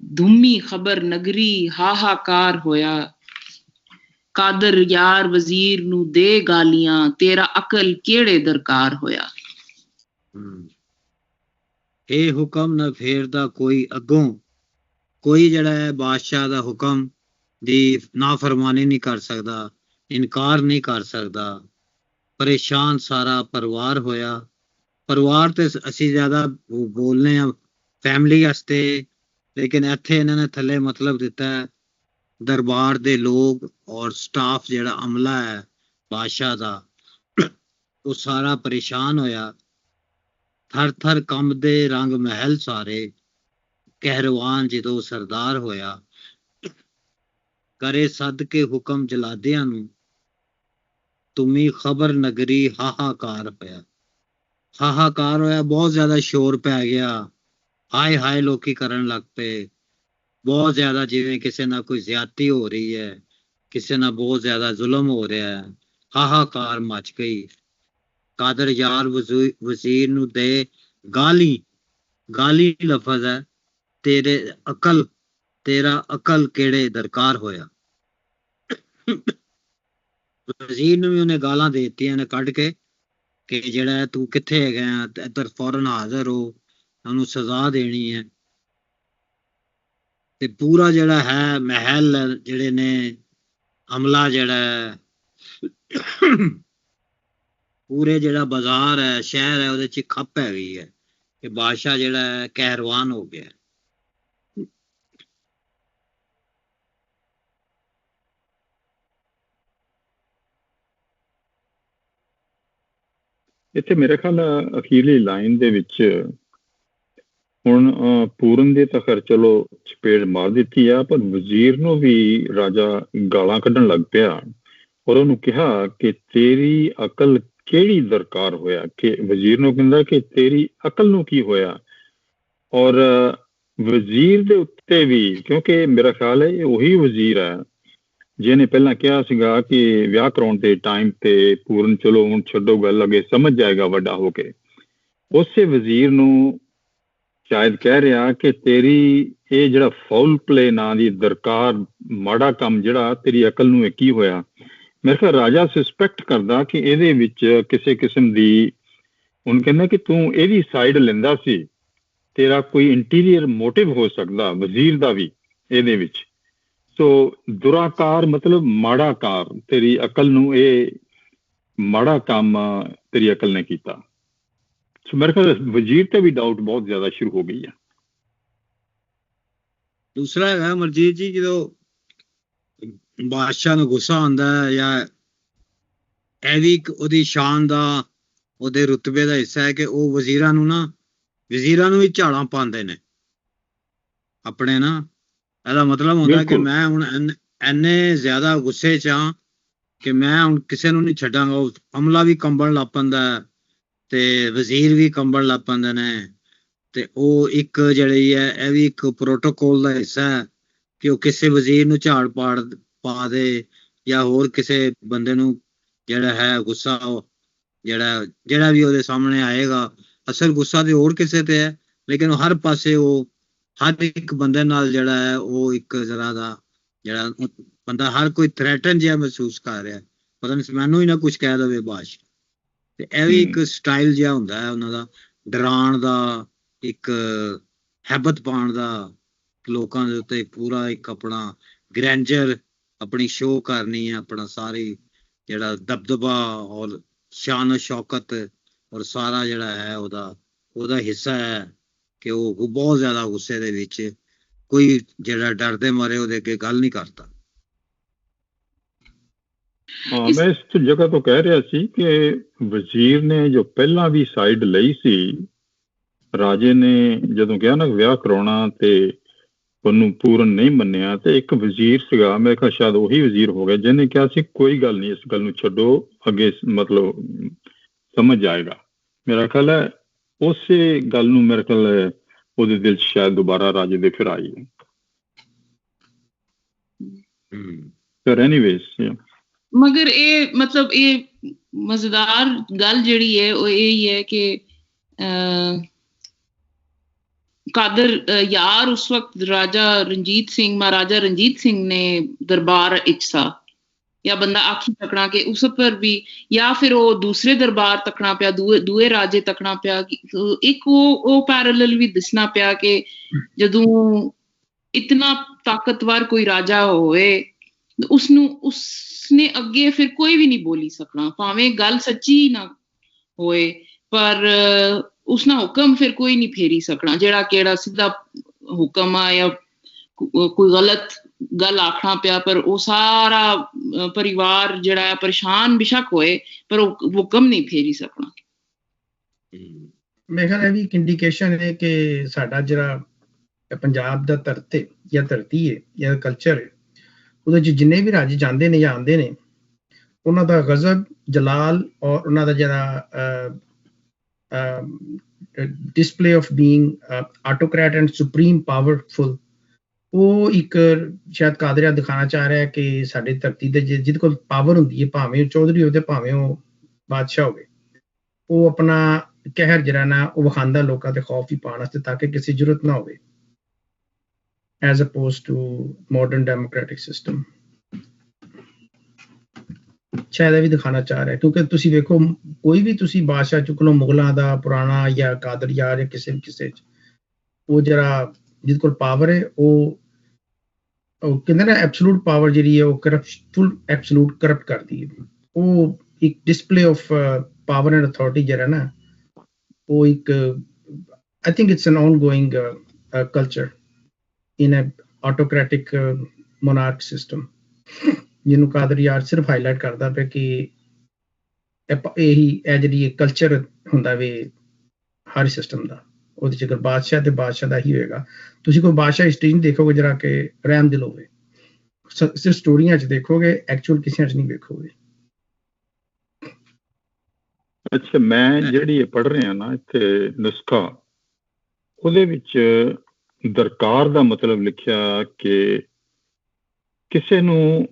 ਧੁੰਮੀ ਖਬਰ ਨਗਰੀ ਹਾਹਾਕਾਰ ਹੋਇਆ, ਕਾਦਰ ਯਾਰ ਵਜ਼ੀਰ ਨੂੰ ਦੇ ਗਾਲੀਆਂ, ਤੇਰਾ ਅਕਲ ਕਿਹੜੇ ਦਰਕਾਰ ਹੋਇਆ। ਇਹ ਹੁਕਮ ਨਾ ਫੇਰਦਾ ਕੋਈ ਅੱਗੋਂ, ਕੋਈ ਜਿਹੜਾ ਹੈ ਬਾਦਸ਼ਾਹ ਦਾ ਹੁਕਮ ਦੀ ਨਾਫਰਮਾਨੀ ਨਹੀਂ ਕਰ ਸਕਦਾ, ਇਨਕਾਰ ਨਹੀਂ ਕਰ ਸਕਦਾ। ਪਰੇਸ਼ਾਨ ਸਾਰਾ ਪਰਿਵਾਰ ਹੋਇਆ। ਪਰਿਵਾਰ ਤੇ ਅਸੀਂ ਜ਼ਿਆਦਾ ਬੋਲਨੇ ਆ ਫੈਮਿਲੀ ਵਾਸਤੇ, ਲੇਕਿਨ ਇੱਥੇ ਇਹਨਾਂ ਨੇ ਥੱਲੇ ਮਤਲਬ ਦਿੱਤਾ ਹੈ ਦਰਬਾਰ ਦੇ ਲੋਕ ਔਰ ਸਟਾਫ ਜਿਹੜਾ ਅਮਲਾ ਹੈ ਬਾਦਸ਼ਾਹ ਦਾ, ਉਹ ਸਾਰਾ ਪਰੇਸ਼ਾਨ ਹੋਇਆ। ਥਰ ਥਰ ਕੰਬਦੇ ਰੰਗ ਮਹਿਲ ਸਾਰੇ, ਕਹਿਰਵਾਨ ਜਦੋਂ ਸਰਦਾਰ ਹੋਇਆ, ਕਰੇ ਸਦ ਕੇ ਹੁਕਮ ਜਲਾਦਿਆਂ ਨੂੰ, ਤੁਮੀ ਖਬਰ ਨਗਰੀ ਹਾਹਾਕਾਰ ਹੋਇਆ। ਹਾਹਾਕਾਰ ਹੋਇਆ, ਬਹੁਤ ਜ਼ਿਆਦਾ ਸ਼ੋਰ ਪੈ ਗਿਆ, ਹਾਏ ਹਾਏ ਲੋਕੀ ਕਰਨ ਲੱਗ ਪਏ, ਬਹੁਤ ਜ਼ਿਆਦਾ, ਜਿਵੇਂ ਕਿਸੇ ਨਾਲ ਕੋਈ ਜ਼ਿਆਦਤੀ ਹੋ ਰਹੀ ਹੈ, ਕਿਸੇ ਨਾਲ ਬਹੁਤ ਜ਼ਿਆਦਾ ਜ਼ੁਲਮ ਹੋ ਰਿਹਾ ਹੈ, ਹਾਹਾਕਾਰ ਮਚ ਗਈ। ਕਾਦਰ ਯਾਰ ਵਜ਼ੀਰ ਨੂੰ ਦੇ ਗਾਲੀ, ਗਾਲੀ ਲਫ਼ਜ਼ ਹੈ, ਤੇਰਾ ਅਕਲ ਕਿਹੜੇ ਦਰਕਾਰ ਹੋਇਆ। ਵਜ਼ੀਰ ਨੂੰ ਵੀ ਉਹਨੇ ਗਾਲਾਂ ਦੇ ਦਿੱਤੀਆਂ ਨੇ ਕੱਢ ਕੇ, ਕਿ ਜਿਹੜਾ ਤੂੰ ਕਿੱਥੇ ਹੈਗਾ, ਇੱਧਰ ਫੌਰਨ ਹਾਜ਼ਰ ਹੋ, ਉਹਨੂੰ ਸਜ਼ਾ ਦੇਣੀ ਹੈ। ਤੇ ਪੂਰਾ ਜਿਹੜਾ ਹੈ ਮਹਿਲ, ਜਿਹੜੇ ਨੇ ਅਮਲਾ ਜਿਹੜਾ ਹੈ, ਪੂਰੇ ਜਿਹੜਾ ਬਾਜ਼ਾਰ ਹੈ, ਸ਼ਹਿਰ ਹੈ, ਉਹਦੇ ਚ ਖੱਪ ਹੈਗੀ ਹੈ ਕਿ ਬਾਦਸ਼ਾਹ ਜਿਹੜਾ ਹੈ ਕਹਿਰਵਾਨ ਹੋ ਗਿਆ। ਇੱਥੇ ਮੇਰੇ ਖਿਆਲ ਅਖੀਰਲੀ ਲਾਈਨ ਦੇ ਵਿੱਚ ਹੁਣ ਪੂਰਨ ਦੇ ਤਾਂ ਖੈਰ ਚਲੋ ਚਪੇੜ ਮਾਰ ਦਿੱਤੀ ਆ, ਪਰ ਵਜ਼ੀਰ ਨੂੰ ਵੀ ਰਾਜਾ ਗਾਲਾਂ ਕੱਢਣ ਲੱਗ ਪਿਆ ਔਰ ਉਹਨੂੰ ਕਿਹਾ ਕਿ ਤੇਰੀ ਅਕਲ ਕਿਹੜੀ ਦਰਕਾਰ ਹੋਇਆ, ਕਿ ਵਜ਼ੀਰ ਨੂੰ ਕਹਿੰਦਾ ਕਿ ਤੇਰੀ ਅਕਲ ਨੂੰ ਕੀ ਹੋਇਆ। ਔਰ ਵਜ਼ੀਰ ਦੇ ਉੱਤੇ ਵੀ, ਕਿਉਂਕਿ ਮੇਰਾ ਖਿਆਲ ਹੈ ਇਹ ਉਹੀ ਵਜ਼ੀਰ ਹੈ ਜਿਹਨੇ ਪਹਿਲਾਂ ਕਿਹਾ ਸੀਗਾ ਕਿ ਵਿਆਹ ਕਰਾਉਣ ਦੇ ਟਾਈਮ ਤੇ ਪੂਰਨ ਚਲੋ ਹੁਣ ਛੱਡੋ ਗੱਲ, ਅੱਗੇ ਸਮਝ ਜਾਏਗਾ ਵੱਡਾ ਹੋ ਕੇ, ਉਸੇ ਵਜ਼ੀਰ ਨੂੰ ਸ਼ਾਇਦ ਕਹਿ ਰਿਹਾ ਕਿ ਤੇਰੀ ਇਹ ਜਿਹੜਾ ਫਾਉਲ ਪਲੇ ਨਾਂ ਦੀ ਦਰਕਾਰ ਮਾੜਾ ਕੰਮ ਜਿਹੜਾ ਤੇਰੀ ਅਕਲ ਨੂੰ ਇਹ ਕੀ ਹੋਇਆ। ਮੇਰੇ ਖਿਆਲ ਰਾਜਾ ਸਸਪੈਕਟ ਕਰਦਾ ਕਿ ਇਹਦੇ ਵਿੱਚ ਕਿਸੇ ਕਿਸਮ ਦੀ, ਹੁਣ ਕਹਿੰਦਾ ਕਿ ਤੂੰ ਇਹਦੀ ਸਾਈਡ ਲੈਂਦਾ ਸੀ, ਤੇਰਾ ਕੋਈ ਇੰਟੀਰੀਅਰ ਮੋਟਿਵ ਹੋ ਸਕਦਾ ਵਜ਼ੀਰ ਦਾ ਵੀ ਇਹਦੇ ਵਿੱਚ। ਸੋ ਦੁਰਾਕਾਰ ਮਤਲਬ ਮਾੜਾ ਕਾਰ, ਤੇਰੀ ਅਕਲ ਨੂੰ ਇਹ ਮਾੜਾ ਕੰਮ ਤੇਰੀ ਅਕਲ ਨੇ ਕੀਤਾ। ਸੋ ਮੇਰੇ ਖਿਆਲ ਵਜ਼ੀਰ ਤੇ ਵੀ ਡਾਊਟ ਬਹੁਤ ਜ਼ਿਆਦਾ ਸ਼ੁਰੂ ਹੋ ਗਈ ਹੈ। ਦੂਸਰਾ ਹੈਗਾ ਮਰਜੀਤ ਜੀ, ਜਦੋਂ ਬਾਦਸ਼ਾਹ ਨੂੰ ਗੁੱਸਾ ਆਉਂਦਾ ਹੈ ਜਾਂ ਇਹ ਵੀ ਇੱਕ ਉਹਦੀ ਸ਼ਾਨ ਦਾ, ਉਹਦੇ ਰੁਤਬੇ ਦਾ ਹਿੱਸਾ ਹੈ ਕਿ ਉਹ ਵਜ਼ੀਰਾਂ ਨੂੰ ਵੀ ਝਾੜਾਂ ਪਾਉਂਦੇ ਨੇ ਆਪਣੇ ਨਾ। ਇਹਦਾ ਮਤਲਬ ਹੁੰਦਾ ਕਿ ਮੈਂ ਹੁਣ ਇੰਨੇ ਜ਼ਿਆਦਾ ਗੁੱਸੇ 'ਚ ਹਾਂ ਕਿ ਮੈਂ ਹੁਣ ਕਿਸੇ ਨੂੰ ਨਹੀਂ ਛੱਡਾਂਗਾ। ਉਹ ਅਮਲਾ ਵੀ ਕੰਬਣ ਲੱਗ ਪੈਂਦਾ ਤੇ ਵਜ਼ੀਰ ਵੀ ਕੰਬਣ ਲੱਗ ਪੈਂਦੇ ਨੇ। ਤੇ ਉਹ ਇੱਕ ਜਿਹੜੀ ਹੈ ਇਹ ਵੀ ਇੱਕ ਪ੍ਰੋਟੋਕੋਲ ਦਾ ਹਿੱਸਾ ਹੈ ਕਿ ਉਹ ਕਿਸੇ ਵਜ਼ੀਰ ਨੂੰ ਝਾੜ ਪਾ ਦੇ ਜਾਂ ਹੋਰ ਕਿਸੇ ਬੰਦੇ ਨੂੰ ਜਿਹੜਾ ਹੈ ਗੁੱਸਾ, ਉਹ ਜਿਹੜਾ ਵੀ ਉਹਦੇ ਸਾਹਮਣੇ ਆਏਗਾ, ਅਸਲ ਗੁੱਸਾ ਤੇ ਹੋਰ ਕਿਸੇ ਤੇ ਹੈ, ਲੇਕਿਨ ਹਰ ਪਾਸੇ ਉਹ ਹਰ ਇੱਕ ਬੰਦੇ ਨਾਲ ਜਿਹੜਾ ਹੈ ਉਹ ਇੱਕ ਤਰ੍ਹਾਂ ਦਾ ਜਿਹੜਾ ਬੰਦਾ ਹਰ ਕੋਈ ਥ੍ਰੈਟਨ ਜਿਹਾ ਮਹਿਸੂਸ ਕਰ ਰਿਹਾ, ਪਤਾ ਨਹੀਂ ਮੈਨੂੰ ਹੀ ਨਾ ਕੁਝ ਕਹਿ ਦੇਵੇ ਬਾਦਸ਼ਾਹ। ਤੇ ਇਹ ਵੀ ਇੱਕ ਸਟਾਈਲ ਜਿਹਾ ਹੁੰਦਾ ਹੈ ਉਹਨਾਂ ਦਾ, ਡਰਾਉਣ ਦਾ, ਇੱਕ ਹੈਬਤ ਪਾਉਣ ਦਾ, ਲੋਕਾਂ ਦੇ ਉੱਤੇ ਪੂਰਾ ਇੱਕ ਆਪਣਾ ਗ੍ਰੈਂਜਰ, ਆਪਣੀ ਸ਼ੋਅ ਕਰਨੀ ਹੈ, ਆਪਣਾ ਸਾਰੀ ਜਿਹੜਾ ਦਬਦਬਾ ਔਰ ਸ਼ਾਨ ਸ਼ੌਕਤ ਔਰ ਸਾਰਾ ਜਿਹੜਾ ਹੈ ਉਹਦਾ ਹਿੱਸਾ ਹੈ ਕਿ ਉਹ ਬਹੁਤ ਜ਼ਿਆਦਾ ਗੁੱਸੇ ਦੇ ਵਿੱਚ ਕੋਈ ਜਿਹੜਾ ਡਰਦੇ ਮਾਰੇ ਉਹਦੇ ਅੱਗੇ ਗੱਲ ਨਹੀਂ ਕਰਦਾ। ਹਾਂ, ਮੈਂ ਇਸ ਜਗ੍ਹਾ ਤੋਂ ਕਹਿ ਰਿਹਾ ਸੀ ਕਿ ਵਜ਼ੀਰ ਨੇ ਜੋ ਪਹਿਲਾਂ ਵੀ ਸਾਈਡ ਲਈ ਸੀ, ਰਾਜੇ ਨੇ ਜਦੋਂ ਕਿਹਾ ਨਾ ਵਿਆਹ ਕਰਾਉਣਾ ਤੇ ਉਹਨੂੰ ਪੂਰਨ ਨਹੀਂ ਮੰਨਿਆ, ਤੇ ਇੱਕ ਵਜ਼ੀਰ ਸੀਗਾ, ਮੇਰੇ ਖਿਆਲ ਸ਼ਾਇਦ ਉਹੀ ਵਜ਼ੀਰ ਹੋ ਗਿਆ, ਜਿਹਨੇ ਕਿਹਾ ਸੀ ਕੋਈ ਗੱਲ ਨਹੀਂ, ਇਸ ਗੱਲ ਨੂੰ ਛੱਡੋ, ਅੱਗੇ ਮਤਲਬ ਸਮਝ ਜਾਏਗਾ। ਮੇਰਾ ਖਿਆਲ ਹੈ ਉਸੇ ਗੱਲ ਨੂੰ ਮੇਰੇ ਖਿਆਲ ਉਹਦੇ ਦਿਲ 'ਚ ਸ਼ਾਇਦ ਦੁਬਾਰਾ ਰਾਜੇ ਦੇ ਫਿਰ ਆਈ ਹੈ। ਪਰ ਐਨੀਵੇਜ਼ ਮਗਰ ਇਹ ਮਤਲਬ ਇਹ ਮਜ਼ੇਦਾਰ ਗੱਲ ਜਿਹੜੀ ਹੈ ਉਹ ਇਹ ਹੀ ਹੈ ਕਿ ਕਾਦਰ ਯਾਰ ਉਸ ਵਕਤ ਮਹਾਰਾਜਾ ਰਣਜੀਤ ਸਿੰਘ ਨੇ ਦਰਬਾਰ ਵਿੱਚ ਸਾ, ਜਾਂ ਬੰਦਾ ਆਖੀ ਤੱਕਣਾ ਕਿ ਉਸ ਪਰ ਵੀ, ਜਾਂ ਫਿਰ ਉਹ ਦੂਸਰੇ ਦਰਬਾਰ ਤੱਕਣਾ ਪਿਆ, ਦੂਏ ਰਾਜੇ ਤੱਕਣਾ ਪਿਆ। ਇੱਕ ਉਹ ਪੈਰਲਲ ਵੀ ਦਿਸਣਾ ਪਿਆ ਕਿ ਜਦੋਂ ਇਤਨਾ ਤਾਕਤਵਰ ਕੋਈ ਰਾਜਾ ਹੋਵੇ ਉਸਨੇ ਅੱਗੇ ਫਿਰ ਕੋਈ ਵੀ ਨਹੀਂ ਬੋਲੀ ਸਕਣਾ, ਭਾਵੇਂ ਗੱਲ ਸੱਚੀ ਨਾ ਹੋਏ, ਪਰ ਉਸਨਾ ਹੁਕਮ ਫਿਰ ਕੋਈ ਨਹੀਂ ਫੇਰੀ ਸਕਣਾ। ਜਿਹੜਾ ਕਿਹੜਾ ਸਿੱਧਾ ਹੁਕਮ ਆ ਜਾਂ ਕੋਈ ਗਲਤ ਗੱਲ ਆਖਣਾ ਪਿਆ, ਪਰ ਉਹ ਸਾਰਾ ਪਰਿਵਾਰ ਜਿਹੜਾ ਹੈ ਪਰੇਸ਼ਾਨ ਬਿਸ਼ੱਕ ਹੋਏ, ਪਰ ਉਹ ਹੁਕਮ ਨਹੀਂ ਫੇਰੀ ਸਕਣਾ। ਮੇਰੇ ਖਿਆਲ ਇਹ ਵੀ ਇੱਕ ਇੰਡੀਕੇਸ਼ਨ ਹੈ ਕਿ ਸਾਡਾ ਜਿਹੜਾ ਪੰਜਾਬ ਦਾ ਧਰਤੀ ਹੈ ਜਾਂ ਕਲਚਰ ਹੈ, ਉਹਦੇ 'ਚ ਜਿੰਨੇ ਵੀ ਰਾਜੇ ਜਾਂਦੇ ਨੇ ਜਾਂ ਆਉਂਦੇ ਨੇ, ਉਹਨਾਂ ਦਾ ਗਜ਼ਬ, ਜਲਾਲ ਔਰ ਉਹਨਾਂ ਦਾ ਜਿਹੜਾ display of being autocrat and supreme powerful, ਉਹ ਇੱਕ ਸ਼ਾਇਦ ਕਾਦਰਿਆ ਦਿਖਾਣਾ ਚਾਹ ਰਿਹਾ ਕਿ ਸਾਡੀ ਧਰਤੀ ਦੇ ਜਿਹਦੇ ਕੋਲ ਪਾਵਰ ਹੁੰਦੀ ਹੈ, ਭਾਵੇਂ ਉਹ ਚੌਧਰੀ ਹੋਵੇ ਭਾਵੇਂ ਉਹ ਬਾਦਸ਼ਾਹ ਹੋਵੇ, ਉਹ ਆਪਣਾ ਕਹਿਰ ਜਿਹੜਾ ਨਾ ਉਹ ਵਿਖਾਉਂਦਾ ਲੋਕਾਂ ਤੇ ਖੌਫ ਹੀ ਪਾਉਣ ਵਾਸਤੇ, ਤਾਂ ਕਿ ਕਿਸੇ ਜ਼ਰੂਰਤ ਨਾ ਹੋਵੇ, as opposed to modern democratic system। ਸ਼ਾਇਦ ਇਹ ਵੀ ਦਿਖਾਣਾ ਚਾਹ ਰਿਹਾ, ਕਿਉਂਕਿ ਤੁਸੀਂ ਵੇਖੋ ਕੋਈ ਵੀ ਤੁਸੀਂ ਬਾਦਸ਼ਾਹ ਚੁੱਕ ਲਓ, ਮੁਗਲਾਂ ਦਾ ਪੁਰਾਣਾ ਜਾਂ ਕਾਦਰੀਆ ਜਾਂ ਕਿਸੇ 'ਚ, ਉਹ ਜਿਹੜਾ ਜਿਹਦੇ ਕੋਲ ਪਾਵਰ ਹੈ ਉਹ ਕਹਿੰਦੇ ਨਾ ਐਬਸਲੂਟ ਪਾਵਰ ਜਿਹੜੀ ਹੈ ਉਹ ਐਬਸਲੂਟ ਕਰਪਟ ਕਰਦੀ ਹੈ। ਉਹ ਇੱਕ display of power and authority ਜਿਹੜਾ ਨਾ, ਉਹ ਇੱਕ I think it's an ongoing culture in a autocratic monarch system, ਜਿਹਨੂੰ ਕਾਦਰੀਆਰ ਸਿਰਫ ਹਾਈਲਾਈਟ ਕਰਦਾ ਪਿਆ ਕਿ ਇਹ ਜਿਹੜੀ ਕਲਚਰ ਹੁੰਦਾ ਵੇ ਹਰ ਸਿਸਟਮ ਦਾ, ਉਹਦੇ 'ਚ ਅਗਰ ਬਾਦਸ਼ਾਹ ਤੇ ਬਾਦਸ਼ਾਹ ਦਾ ਹੀ ਹੋਏਗਾ। ਤੁਸੀਂ ਕੋਈ ਬਾਦਸ਼ਾਹ ਹਿਸਟਰੀ ਨਹੀਂ ਦੇਖੋਗੇ ਜਿਹੜਾ ਕਿ ਰਹਿਮ ਦਿਲ ਹੋਵੇ, ਸਿਰਫ ਸਟੋਰੀਆਂ 'ਚ ਦੇਖੋਗੇ, ਐਕਚੁਅਲ ਕਿਸੇ 'ਚ ਨਹੀਂ ਵੇਖੋਗੇ। ਅੱਛਾ, ਮੈਂ ਜਿਹੜੀ ਇਹ ਪੜ੍ਹ ਰਿਹਾ ਨਾ ਇੱਥੇ ਨੁਸਖਾ, ਉਹਦੇ ਵਿੱਚ ਦਰਕਾਰ ਦਾ ਮਤਲਬ ਲਿਖਿਆ ਕਿ ਕਿਸੇ ਨੂੰ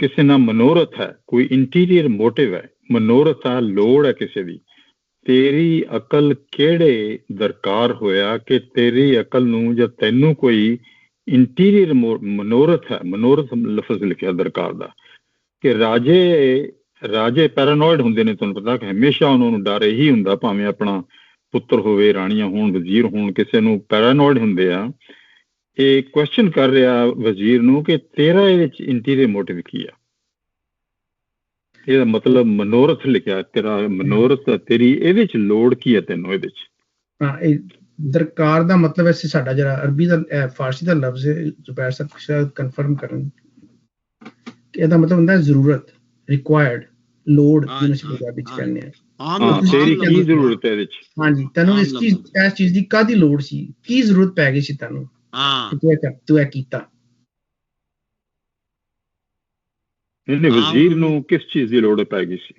ਕਿਸੇ ਨਾਲ ਮਨੋਰਥ ਹੈ, ਕੋਈ ਇੰਟੀਰੀਅਰ ਮੋਟਿਵ ਹੈ, ਮਨੋਰਥ ਆ, ਲੋੜ ਹੈ ਕਿਸੇ ਦੀ, ਤੇਰੀ ਅਕਲ ਕਿਹੜੇ ਦਰਕਾਰ ਹੋਇਆ ਕਿ ਤੇਰੀ ਅਕਲ ਨੂੰ ਜਾਂ ਤੈਨੂੰ ਕੋਈ ਇੰਟੀਰੀਅਰ ਮਨੋਰਥ ਹੈ, ਮਨੋਰਥ ਲਫ਼ਜ਼ ਲਿਖਿਆ ਦਰਕਾਰ ਦਾ, ਕਿ ਰਾਜੇ ਪੈਰਾਨੋਇਡ ਹੁੰਦੇ ਨੇ, ਤੁਹਾਨੂੰ ਪਤਾ ਕਿ ਹਮੇਸ਼ਾ ਉਹਨਾਂ ਨੂੰ ਡਰ ਇਹੀ ਹੁੰਦਾ, ਭਾਵੇਂ ਆਪਣਾ ਪੁੱਤਰ ਹੋਵੇ, ਰਾਣੀਆਂ ਹੋਣ, ਵਜ਼ੀਰ ਹੋਣ, ਕਿਸੇ ਨੂੰ ਪੈਰਾਨੋਇਡ ਹੁੰਦੇ ਆ। ਇਹ ਕੁਐਸਚਨ ਕਰ ਰਿਹਾ ਵਜ਼ੀਰ ਨੂੰ ਕਿ ਤੇਰਾ ਇਹਦੇ ਵਿੱਚ ਇੰਟੀਰੀਅਰ ਮੋਟਿਵ ਕੀ ਆ, ਇਹਦਾ ਮਤਲਬ ਮਨੋਰਥ ਲਿਖਿਆ, ਤੇਰਾ ਮਨੋਰਥ, ਤੇਰੀ ਇਹਦੇ ਚ ਲੋੜ ਕੀ ਹੈ ਤੈਨੂੰ ਇਹਦੇ ਚ। ਹਾਂ, ਇਹ ਦਰਕਾਰ ਦਾ ਮਤਲਬ ਵੈਸੇ ਸਾਡਾ ਜਿਹੜਾ ਅਰਬੀ ਦਾ ਫਾਰਸੀ ਦਾ ਲਫ਼ਜ਼ ਹੈ, ਜ਼ੁਬੈਰ ਸਾਹਿਬ ਕਨਫਰਮ ਕਰਨ ਕਿ ਇਹਦਾ ਮਤਲਬ ਹੁੰਦਾ ਜ਼ਰੂਰਤ, ਰਿਕੁਆਇਰਡ, ਲੋੜ ਜਿਹਨੂੰ ਅਸੀਂ ਪੰਜਾਬੀ ਚ ਕਹਿੰਦੇ ਆ। ਤੇਰੀ ਕੀ ਜ਼ਰੂਰਤ ਹੈ ਇਹਦੇ ਚ? ਹਾਂਜੀ, ਤੈਨੂੰ ਇਸ ਚੀਜ਼ ਦੀ ਕਾਹਦੀ ਲੋੜ ਸੀ, ਕੀ ਜ਼ਰੂਰਤ ਪੈ ਗਈ ਸੀ ਤੈਨੂੰ, ਤੂੰ ਇਹ ਕੀਤਾ। ਇਹਨੇ ਵਜ਼ੀਰ ਨੂੰ ਕਿਸ ਚੀਜ਼ ਦੀ ਲੋੜ ਪੈ ਗਈ ਸੀ?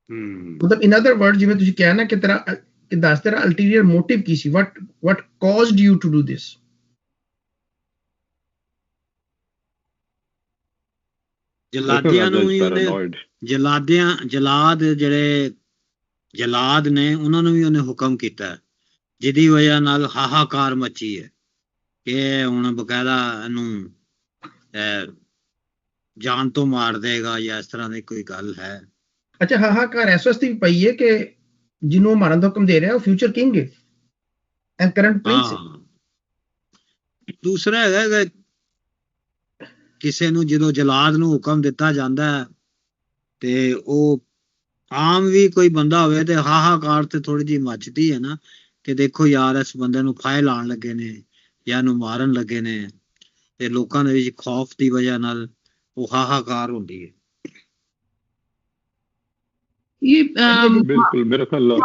ਮਤਲਬ ਇਨ ਅਦਰ ਵਰਡ, ਜਿਵੇਂ ਤੁਸੀਂ ਕਿਹਾ ਨਾ ਕਿ ਦੱਸ ਤੇਰਾ ਅਲਟੀਰੀਅਰ ਮੋਟਿਵ ਕੀ ਸੀ, what caused you to do this? ਜਲਾਦੀਆਂ ਨੂੰ ਵੀ ਉਹਨੇ ਜਲਾਦ ਨੇ ਉਹਨਾਂ ਨੂੰ ਵੀ ਉਹਨੇ ਹੁਕਮ ਕੀਤਾ, ਜਿਹਦੀ ਵਜ੍ਹਾ ਨਾਲ ਹਾਹਾਕਾਰ ਮਚੀ ਹੈ ਕਿ ਹੁਣ ਬਕਾਇਦਾ ਇਹਨੂੰ ਜਾਨ ਤੋਂ ਮਾਰ ਦੇਗਾ ਜਾਂ ਇਸ ਤਰ੍ਹਾਂ ਦੀ ਕੋਈ ਗੱਲ ਹੈ। ਅੱਛਾ, ਹਾਹਾਕਾਰ ਇਸ ਵਾਸਤੇ ਵੀ ਪਈ ਹੈ ਕਿ ਜਿਹਨੂੰ ਮਾਰਨ ਦਾ ਹੁਕਮ ਦੇ ਰਿਹਾ ਉਹ ਫਿਊਚਰ ਕਿੰਗ ਹੈ ਐਂਡ ਕਰੰਟ ਪ੍ਰਿੰਸ ਹੈ। ਦੂਸਰਾ ਹੈਗਾ ਕਿਸੇ ਨੂੰ ਜਦੋਂ ਜਲਾਦ ਨੂੰ ਹੁਕਮ ਦਿੱਤਾ ਜਾਂਦਾ ਹੈ ਤੇ ਉਹ ਆਮ ਵੀ ਕੋਈ ਬੰਦਾ ਹੋਵੇ ਤੇ ਹਾਹਾਕਾਰ ਤੇ ਥੋੜੀ ਜਿਹੀ ਮੱਚਦੀ ਹੈ ਨਾ, ਕਿ ਦੇਖੋ ਯਾਰ ਇਸ ਬੰਦੇ ਨੂੰ ਫਾਹੇ ਲਾਉਣ ਲੱਗੇ ਨੇ ਜਾਂ ਇਹਨੂੰ ਮਾਰਨ ਲੱਗੇ ਨੇ, ਤੇ ਲੋਕਾਂ ਦੇ ਵਿੱਚ ਖੌਫ ਦੀ ਵਜ੍ਹਾ ਨਾਲ ਉਹ ਹਾਹਾਕਾਰ ਹੁੰਦੀ ਹੈ। ਬਿਲਕੁਲ, ਮੇਰੇ ਖਿਆਲ ਉਹ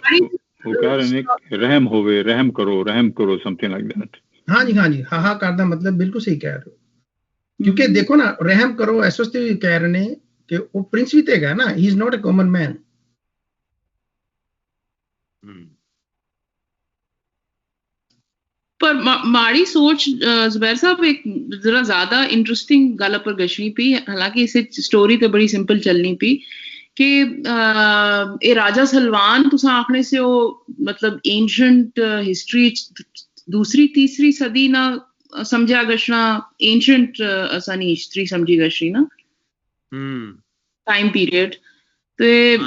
ਕਹਿ ਰਹੇ ਨੇ ਰਹਿਮ ਹੋਵੇ, ਰਹਿਮ ਕਰੋ ਸਮਥਿੰਗ ਲਾਈਕ ਦੈਟ। ਹਾਂਜੀ, ਹਾਹਾਕਾਰ ਦਾ ਮਤਲਬ ਬਿਲਕੁਲ ਸਹੀ ਕਹਿ ਰਹੇ ਹੋ, ਕਿਉਂਕਿ ਦੇਖੋ ਨਾ, ਰਹਿਮ ਕਰੋ ਇਸ ਵਾਸਤੇ ਵੀ ਕਹਿ ਰਹੇ ਨੇ ਕਿ ਉਹ ਪ੍ਰਿੰਸ ਵੀ ਤੇ ਹੈਗਾ ਨਾ, ਹੀ ਇਜ਼ ਨਾਟ ਅ ਕਾਮਨ ਮੈਨ। ਪਰ ਮਾੜੀ ਸੋਚ ਜ਼ੁਬੈਰ ਸਾਹਿਬ ਇੱਕ ਜ਼ਰਾ ਜ਼ਿਆਦਾ ਇੰਟਰਸਟਿੰਗ ਗੱਲ ਪਰ ਗਸ਼ਨੀ ਪਈ, ਹਾਲਾਂਕਿ ਇਸ ਸਟੋਰੀ ਤੇ ਬੜੀ ਸਿੰਪਲ ਚੱਲਣੀ ਪਈ ਕਿ ਇਹ ਰਾਜਾ ਸਲਵਾਨ ਤੁਸੀਂ ਆਖਣੇ ਸੀ ਉਹ ਮਤਲਬ ਏਂਸ਼ੀਐਂਟ ਹਿਸਟਰੀ ਦੂਸਰੀ ਤੀਸਰੀ ਸਦੀ ਨਾ ਸਮਝਿਆ ਗਸ਼ਨਾ, ਏਂਸ਼ੀਐਂਟ ਅਸਾਨੀ ਹਿਸਟਰੀ ਸਮਝੀ ਗਸ਼ੀ ਨਾ ਟਾਈਮ ਪੀਰੀਅਡ। ਤੇ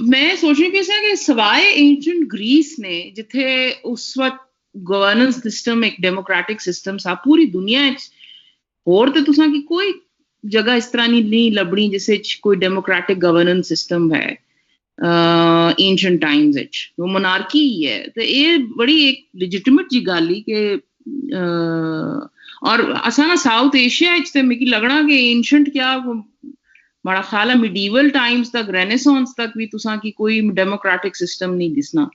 ਮੈਂ ਸੋਚ ਰਹੀ ਸੀ ਕਿ ਸਵਾਏ ਏਂਸ਼ੀਐਂਟ ਗ੍ਰੀਸ ਨੇ ਜਿੱਥੇ ਉਸ ਵਕਤ ਗਵਰਨੈਂਸ ਸਿਸਟਮ ਇੱਕ ਡੈਮੋਕ੍ਰੈਟਿਕ ਸਿਸਟਮ ਸਾ, ਪੂਰੀ ਦੁਨੀਆ 'ਚ ਹੋਰ ਤੇ ਤੁਸਾਂ ਕੀ ਕੋਈ ਜਗ੍ਹਾ ਇਸ ਤਰ੍ਹਾਂ ਨਹੀਂ ਲੱਭਣੀ ਜਿਸ ਵਿੱਚ ਕੋਈ ਡੈਮੋਕ੍ਰੈਟਿਕ ਗਵਰਨੈਂਸ ਸਿਸਟਮ ਹੈ ਏਂਸ਼ੀਐਂਟ ਟਾਈਮਸ ਵਿੱਚ, ਉਹ ਮੋਨਾਰਕੀ ਹੀ ਹੈ। ਤੇ ਇਹ ਬੜੀ ਇੱਕ ਲੈਜਿਟਿਮੇਟ ਜੀ ਗੱਲ ਹੀ ਕਿ ਔਰ ਅਸਾਂ ਨਾ ਸਾਊਥ ਏਸ਼ੀਆ ਵਿੱਚ ਤੇ ਮੈਨੂੰ ਲੱਗਣਾ ਕਿ ਏਂਸ਼ੀਐਂਟ ਕਿਆ ਬੜਾ ख्याल है मिडीवल टाइम्स तक, रेनेसांस तक भी तुसां की कोई डेमोक्रेटिक सिस्टम नहीं दिसना।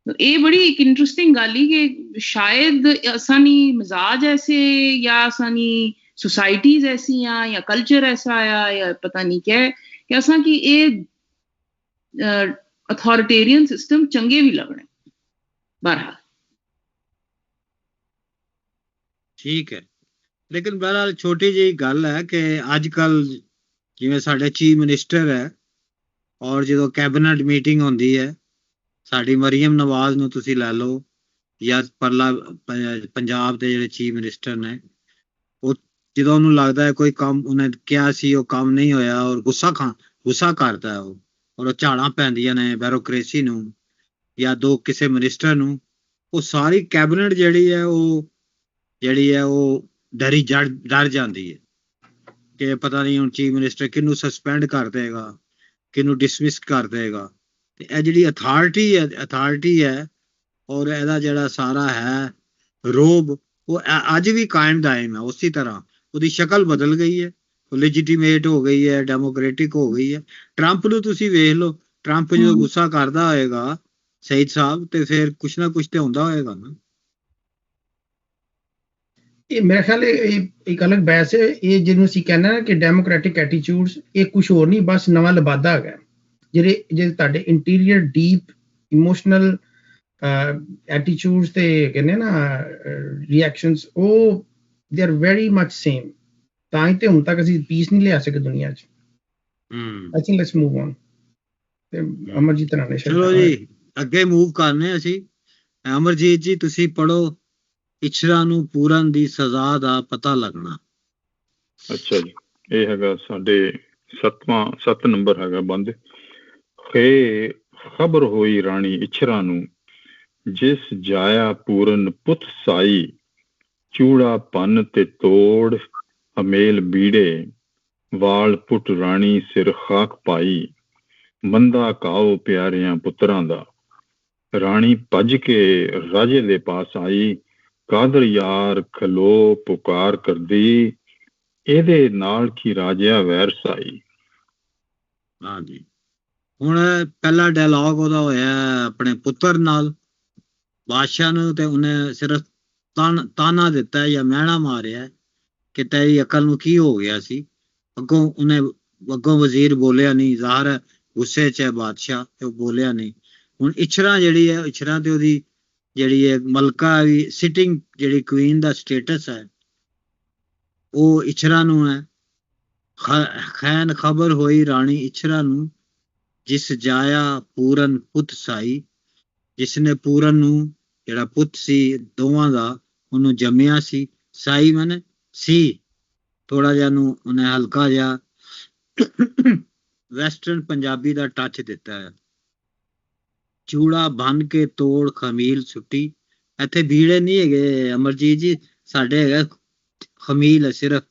तो ये बड़ी एक इंटरेस्टिंग गल ही कि शायद असानी मिजाज ऐसे या असानी सोसाइटीज ऐसी या कल्चर ऐसा आया या पता नहीं क्या कि असां की ये अथॉरिटेरियन सिस्टम चंगे भी लगने। बहरहाल ठीक है, लेकिन बहरहाल छोटी जी गल है कि अजकल ਜਿਵੇਂ ਸਾਡੇ ਚੀਫ ਮਿਨਿਸਟਰ ਹੈ ਔਰ ਜਦੋਂ ਕੈਬਨਿਟ ਮੀਟਿੰਗ ਹੁੰਦੀ ਹੈ, ਸਾਡੀ ਮਰੀਮ ਨਵਾਜ਼ ਨੂੰ ਤੁਸੀਂ ਲੈ ਲਓ ਜਾਂ ਪੰਜਾਬ ਦੇ ਜਿਹੜੇ ਚੀਫ ਮਿਨਿਸਟਰ ਨੇ, ਉਹ ਜਦੋਂ ਉਹਨੂੰ ਲੱਗਦਾ ਹੈ ਕੋਈ ਕੰਮ ਉਹਨੇ ਕਿਹਾ ਸੀ ਉਹ ਕੰਮ ਨਹੀਂ ਹੋਇਆ ਔਰ ਗੁੱਸਾ ਕਰਦਾ ਹੈ ਉਹ, ਔਰ ਉਹ ਝਾੜਾਂ ਪੈਂਦੀਆਂ ਨੇ ਬਿਊਰੋਕ੍ਰੇਸੀ ਨੂੰ ਜਾਂ ਕਿਸੇ ਮਿਨਿਸਟਰ ਨੂੰ, ਉਹ ਸਾਰੀ ਕੈਬਨਿਟ ਜਿਹੜੀ ਹੈ ਉਹ ਡਰ ਜਾਂਦੀ ਹੈ ਕਿ ਪਤਾ ਨਹੀਂ ਹੁਣ ਚੀਫ ਮਿਨਿਸਟਰ ਕਿਹਨੂੰ ਸਸਪੈਂਡ ਕਰ ਦੇਗਾ, ਕਿਹਨੂੰ ਡਿਸਮਿਸ ਕਰ ਦੇਗਾ। ਤੇ ਇਹ ਜਿਹੜੀ ਅਥਾਰਟੀ ਹੈ ਔਰ ਇਹਦਾ ਜਿਹੜਾ ਸਾਰਾ ਹੈ ਰੋਬ, ਉਹ ਅੱਜ ਵੀ ਕਾਇਮ ਦਾਇਮ ਹੈ। ਉਸੇ ਤਰ੍ਹਾਂ ਉਹਦੀ ਸ਼ਕਲ ਬਦਲ ਗਈ ਹੈ, ਉਹ ਲੈਜੀਟੀਮੇਟ ਹੋ ਗਈ ਹੈ, ਡੈਮੋਕ੍ਰੈਟਿਕ ਹੋ ਗਈ ਹੈ। ਟਰੰਪ ਨੂੰ ਤੁਸੀਂ ਵੇਖ ਲਓ, ਟਰੰਪ ਜਦੋਂ ਗੁੱਸਾ ਕਰਦਾ ਹੋਏਗਾ ਸਈਦ ਸਾਹਿਬ, ਤੇ ਫਿਰ ਕੁਛ ਨਾ ਕੁਛ ਤੇ ਹੁੰਦਾ ਹੋਏਗਾ ਨਾ। ਇਹ ਮੇਰੇ ਖਿਆਲ ਇੱਕ ਅਲੱਗ ਬਹਿਸ ਹੈ, ਇਹ ਜਿਹਨੂੰ ਅਸੀਂ ਕਹਿੰਦੇ ਨਾ ਕਿ ਡੈਮੋਕ੍ਰੈਟਿਕ ਐਟੀਟਿਊਡਸ, ਇਹ ਕੁਛ ਹੋਰ ਨਹੀਂ, ਬਸ ਨਵਾਂ ਲਬਾਦਾ ਹੈਗਾ। ਜਿਹੜੇ ਤੁਹਾਡੇ ਇੰਟੀਰੀਅਰ ਡੀਪ ਇਮੋਸ਼ਨਲ ਐਟੀਟਿਊਡਸ ਤੇ ਕਹਿੰਦੇ ਨਾ ਰਿਐਕਸ਼ਨਸ, ਉਹ they are very much same. ਤਾਂ ਹੀ ਤੇ ਹੁਣ ਤੱਕ ਅਸੀਂ ਪੀਸ ਨਹੀਂ ਲਿਆ ਸਕੇ ਦੁਨੀਆ 'ਚ। I think let's move on. ਤੇ ਅਮਰਜੀਤ ਰਾਣੇ ਚਲੋ ਜੀ ਅੱਗੇ ਮੂਵ ਕਰਨੇ ਅਸੀਂ। ਅਮਰਜੀਤ ਜੀ ਤੁਸੀਂ ਪੜੋ ਇਛਰਾ ਨੂੰ ਪੂਰਨ ਦੀ ਸਜ਼ਾ ਦਾ ਪਤਾ ਲੱਗਣਾ। ਅੱਛਾ ਜੀ, ਇਹ ਹੈਗਾ ਸਾਡੇ 7 ਨੰਬਰ ਹੈਗਾ ਬੰਦ। ਖੇ ਖਬਰ ਹੋਈ ਰਾਣੀ ਇਛਰਾ ਨੂੰ, ਜਿਸ ਜਾਇਆ ਪੂਰਨ ਪੁੱਤ ਸਾਈ, ਚੂੜਾ ਪੰਨ ਤੇ ਤੋੜ ਹਮੇਲ ਬੀੜੇ, ਵਾਲ ਪੁੱਟ ਰਾਣੀ ਸਿਰ ਖਾਕ ਪਾਈ, ਮੰਦਾ ਕਾਓ ਪਿਆਰਿਆਂ ਪੁੱਤਰਾਂ ਦਾ। ਰਾਣੀ ਭੱਜ ਕੇ ਰਾਜੇ ਦੇ ਪਾਸ ਆਈ, ਕਾਦਰ ਯਾਰ ਖਲੋ ਪੁਕਾਰ ਕਰਦੀ, ਇਹਦੇ ਨਾਲ ਕੀ ਰਾਜਿਆ ਵੈਰ ਸਾਈ। ਹਾਂਜੀ, ਹੁਣ ਪਹਿਲਾ ਡਾਇਲੌਗ ਉਹਦਾ ਹੋਇਆ ਆਪਣੇ ਪੁੱਤਰ ਨਾਲ, ਬਾਦਸ਼ਾਹ ਨੂੰ, ਤੇ ਉਹਨੇ ਸਿਰਫ ਤਾਨਾ ਦਿੱਤਾ ਜਾਂ ਮਹਿਣਾ ਮਾਰਿਆ ਕਿ ਤੇਰੀ ਅਕਲ ਨੂੰ ਕੀ ਹੋ ਗਿਆ ਸੀ। ਅੱਗੋਂ ਵਜ਼ੀਰ ਬੋਲਿਆ ਨਹੀਂ, ਜ਼ਾਹਰ ਹੈ ਗੁੱਸੇ 'ਚ ਹੈ ਬਾਦਸ਼ਾਹ, ਤੇ ਉਹ ਬੋਲਿਆ ਨਹੀਂ। ਹੁਣ ਇਛਰਾ ਜਿਹੜੀ ਹੈ, ਇਛਰਾ ਤੇ ਉਹਦੀ ਜਿਹੜੀ ਹੈ ਮਲਕਾ ਵੀ ਸਿਟਿੰਗ ਜਿਹੜੀ ਕੁਈਨ ਦਾ ਸਟੇਟਸ ਹੈ, ਉਹ ਇਛਰਾ ਨੂੰ ਹੈ। ਖੈਨ ਖਬਰ ਹੋਈ ਰਾਣੀ ਇਛਰਾ ਨੂੰ, ਜਿਸ ਜਾਇਆ ਪੂਰਨ ਪੁੱਤ ਸਾਈ, ਜਿਸਨੇ ਪੂਰਨ ਨੂੰ ਜਿਹੜਾ ਪੁੱਤ ਸੀ ਦੋਵਾਂ ਦਾ, ਉਹਨੂੰ ਜੰਮਿਆ ਸੀ। ਸਾਈ ਮਨੇ ਸੀ, ਥੋੜਾ ਜਿਹਾ ਨੂੰ ਉਹਨੇ ਹਲਕਾ ਜਿਹਾ ਵੈਸਟਰਨ ਪੰਜਾਬੀ ਦਾ ਟੱਚ ਦਿੱਤਾ ਹੈ। ਚੂੜਾ ਬੰਨ ਕੇ ਤੋੜ ਖਮੀਲ ਸੁੱਟੀ, ਇੱਥੇ ਬੀੜੇ ਨਹੀਂ ਹੈਗੇ ਅਮਰਜੀਤ ਜੀ, ਸਾਡੇ ਹੈਗਾ ਖਮੀਲ ਹੈ ਸਿਰਫ।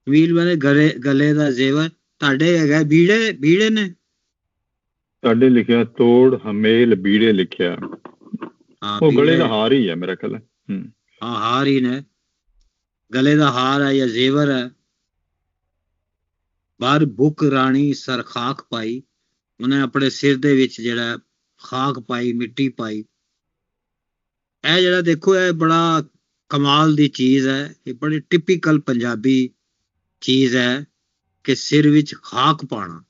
ਖਮੀਲ ਮਨੇ ਗਲੇ ਦਾ ਜ਼ੇਵਰ, ਤੁਹਾਡੇ ਹੈਗਾ ਬੀੜੇ ਨੇ। ਸਾਡੇ ਲਿਖਿਆ ਤੋੜ ਹਮੇਲ ਬੀੜੇ ਲਿਖਿਆ, ਉਹ ਗਲੇ ਦਾ ਹਾਰ ਹੀ ਹੈ ਮੇਰਾ ਖਿਆਲ। ਹਾਂ ਹਾਰ ਹੀ ਨੇ, ਗਲੇ ਦਾ ਹਾਰ ਹੈ ਜਾਂ ਜ਼ੇਵਰ ਹੈ। ਬਾਹਰ ਬੁੱਕ ਰਾਣੀ ਸਰ ਖਾਕ ਪਾਈ, ਉਹਨੇ ਆਪਣੇ ਸਿਰ ਦੇ ਵਿੱਚ ਜਿਹੜਾ ਖਾਕ ਪਾਈ, ਮਿੱਟੀ ਪਾਈ। ਇਹ ਜਿਹੜਾ ਦੇਖੋ ਇਹ ਬੜਾ ਕਮਾਲ ਦੀ ਚੀਜ਼ ਹੈ, ਇਹ ਬੜੀ ਟਿਪੀਕਲ ਪੰਜਾਬੀ ਚੀਜ਼ ਹੈ ਕਿ ਸਿਰ ਵਿੱਚ ਖਾਕ ਪਾਉਣਾ।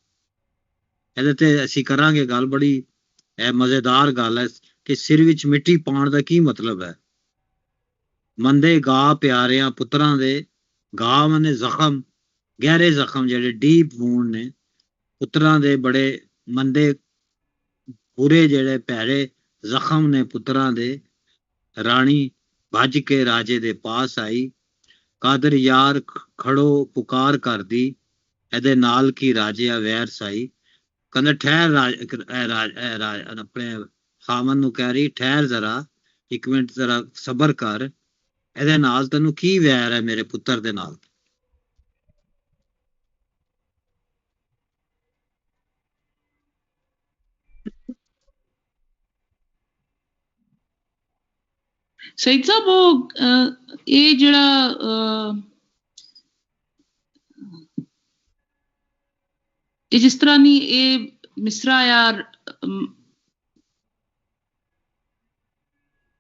ਇਹਦੇ ਤੇ ਅਸੀਂ ਕਰਾਂਗੇ ਗੱਲ, ਬੜੀ ਇਹ ਮਜ਼ੇਦਾਰ ਗੱਲ ਹੈ ਕਿ ਸਿਰ ਵਿੱਚ ਮਿੱਟੀ ਪਾਉਣ ਦਾ ਕੀ ਮਤਲਬ ਹੈ। ਮੰਦੇ ਗਾ ਪਿਆਰਿਆਂ ਪੁੱਤਰਾਂ ਦੇ, ਗਾ ਮਨੇ ਜ਼ਖਮ, ਗਹਿਰੇ ਜ਼ਖਮ ਜਿਹੜੇ ਡੀਪ ਵੂੰਡ ਨੇ, ਪੁੱਤਰਾਂ ਦੇ ਬੜੇ ਮੰਦੇ ਬੁਰੇ ਜਿਹੜੇ ਭੈੜੇ ਜ਼ਖਮ ਨੇ ਪੁੱਤਰਾਂ ਦੇ। ਰਾਣੀ ਭੱਜ ਕੇ ਰਾਜੇ ਦੇ ਪਾਸ ਆਈ, ਕਾਦਰ ਯਾਰ ਖੜੋ ਪੁਕਾਰ ਕਰਦੀ, ਇਹਦੇ ਨਾਲ ਕੀ ਰਾਜਿਆ ਵੈਰ ਸਾਈ। ਕਹਿੰਦਾ ਠਹਿਰ, ਆਪਣੇ ਖਾਮਨ ਨੂੰ ਕਹਿ ਰਹੀ ਠਹਿਰ ਜ਼ਰਾ, ਇੱਕ ਮਿੰਟ ਜ਼ਰਾ ਸਬਰ ਕਰ, ਇਹਦੇ ਨਾਲ ਤੈਨੂੰ ਕੀ ਵੈਰ ਹੈ ਮੇਰੇ ਪੁੱਤਰ ਦੇ ਨਾਲ। ਸਈਦ ਸਾਹਿਬ ਉਹ ਇਹ ਜਿਹੜਾ ਇਹ ਜਿਸ ਤਰ੍ਹਾਂ ਨਹੀਂ ਇਹ ਮਿਸਰਾ ਯਾਰ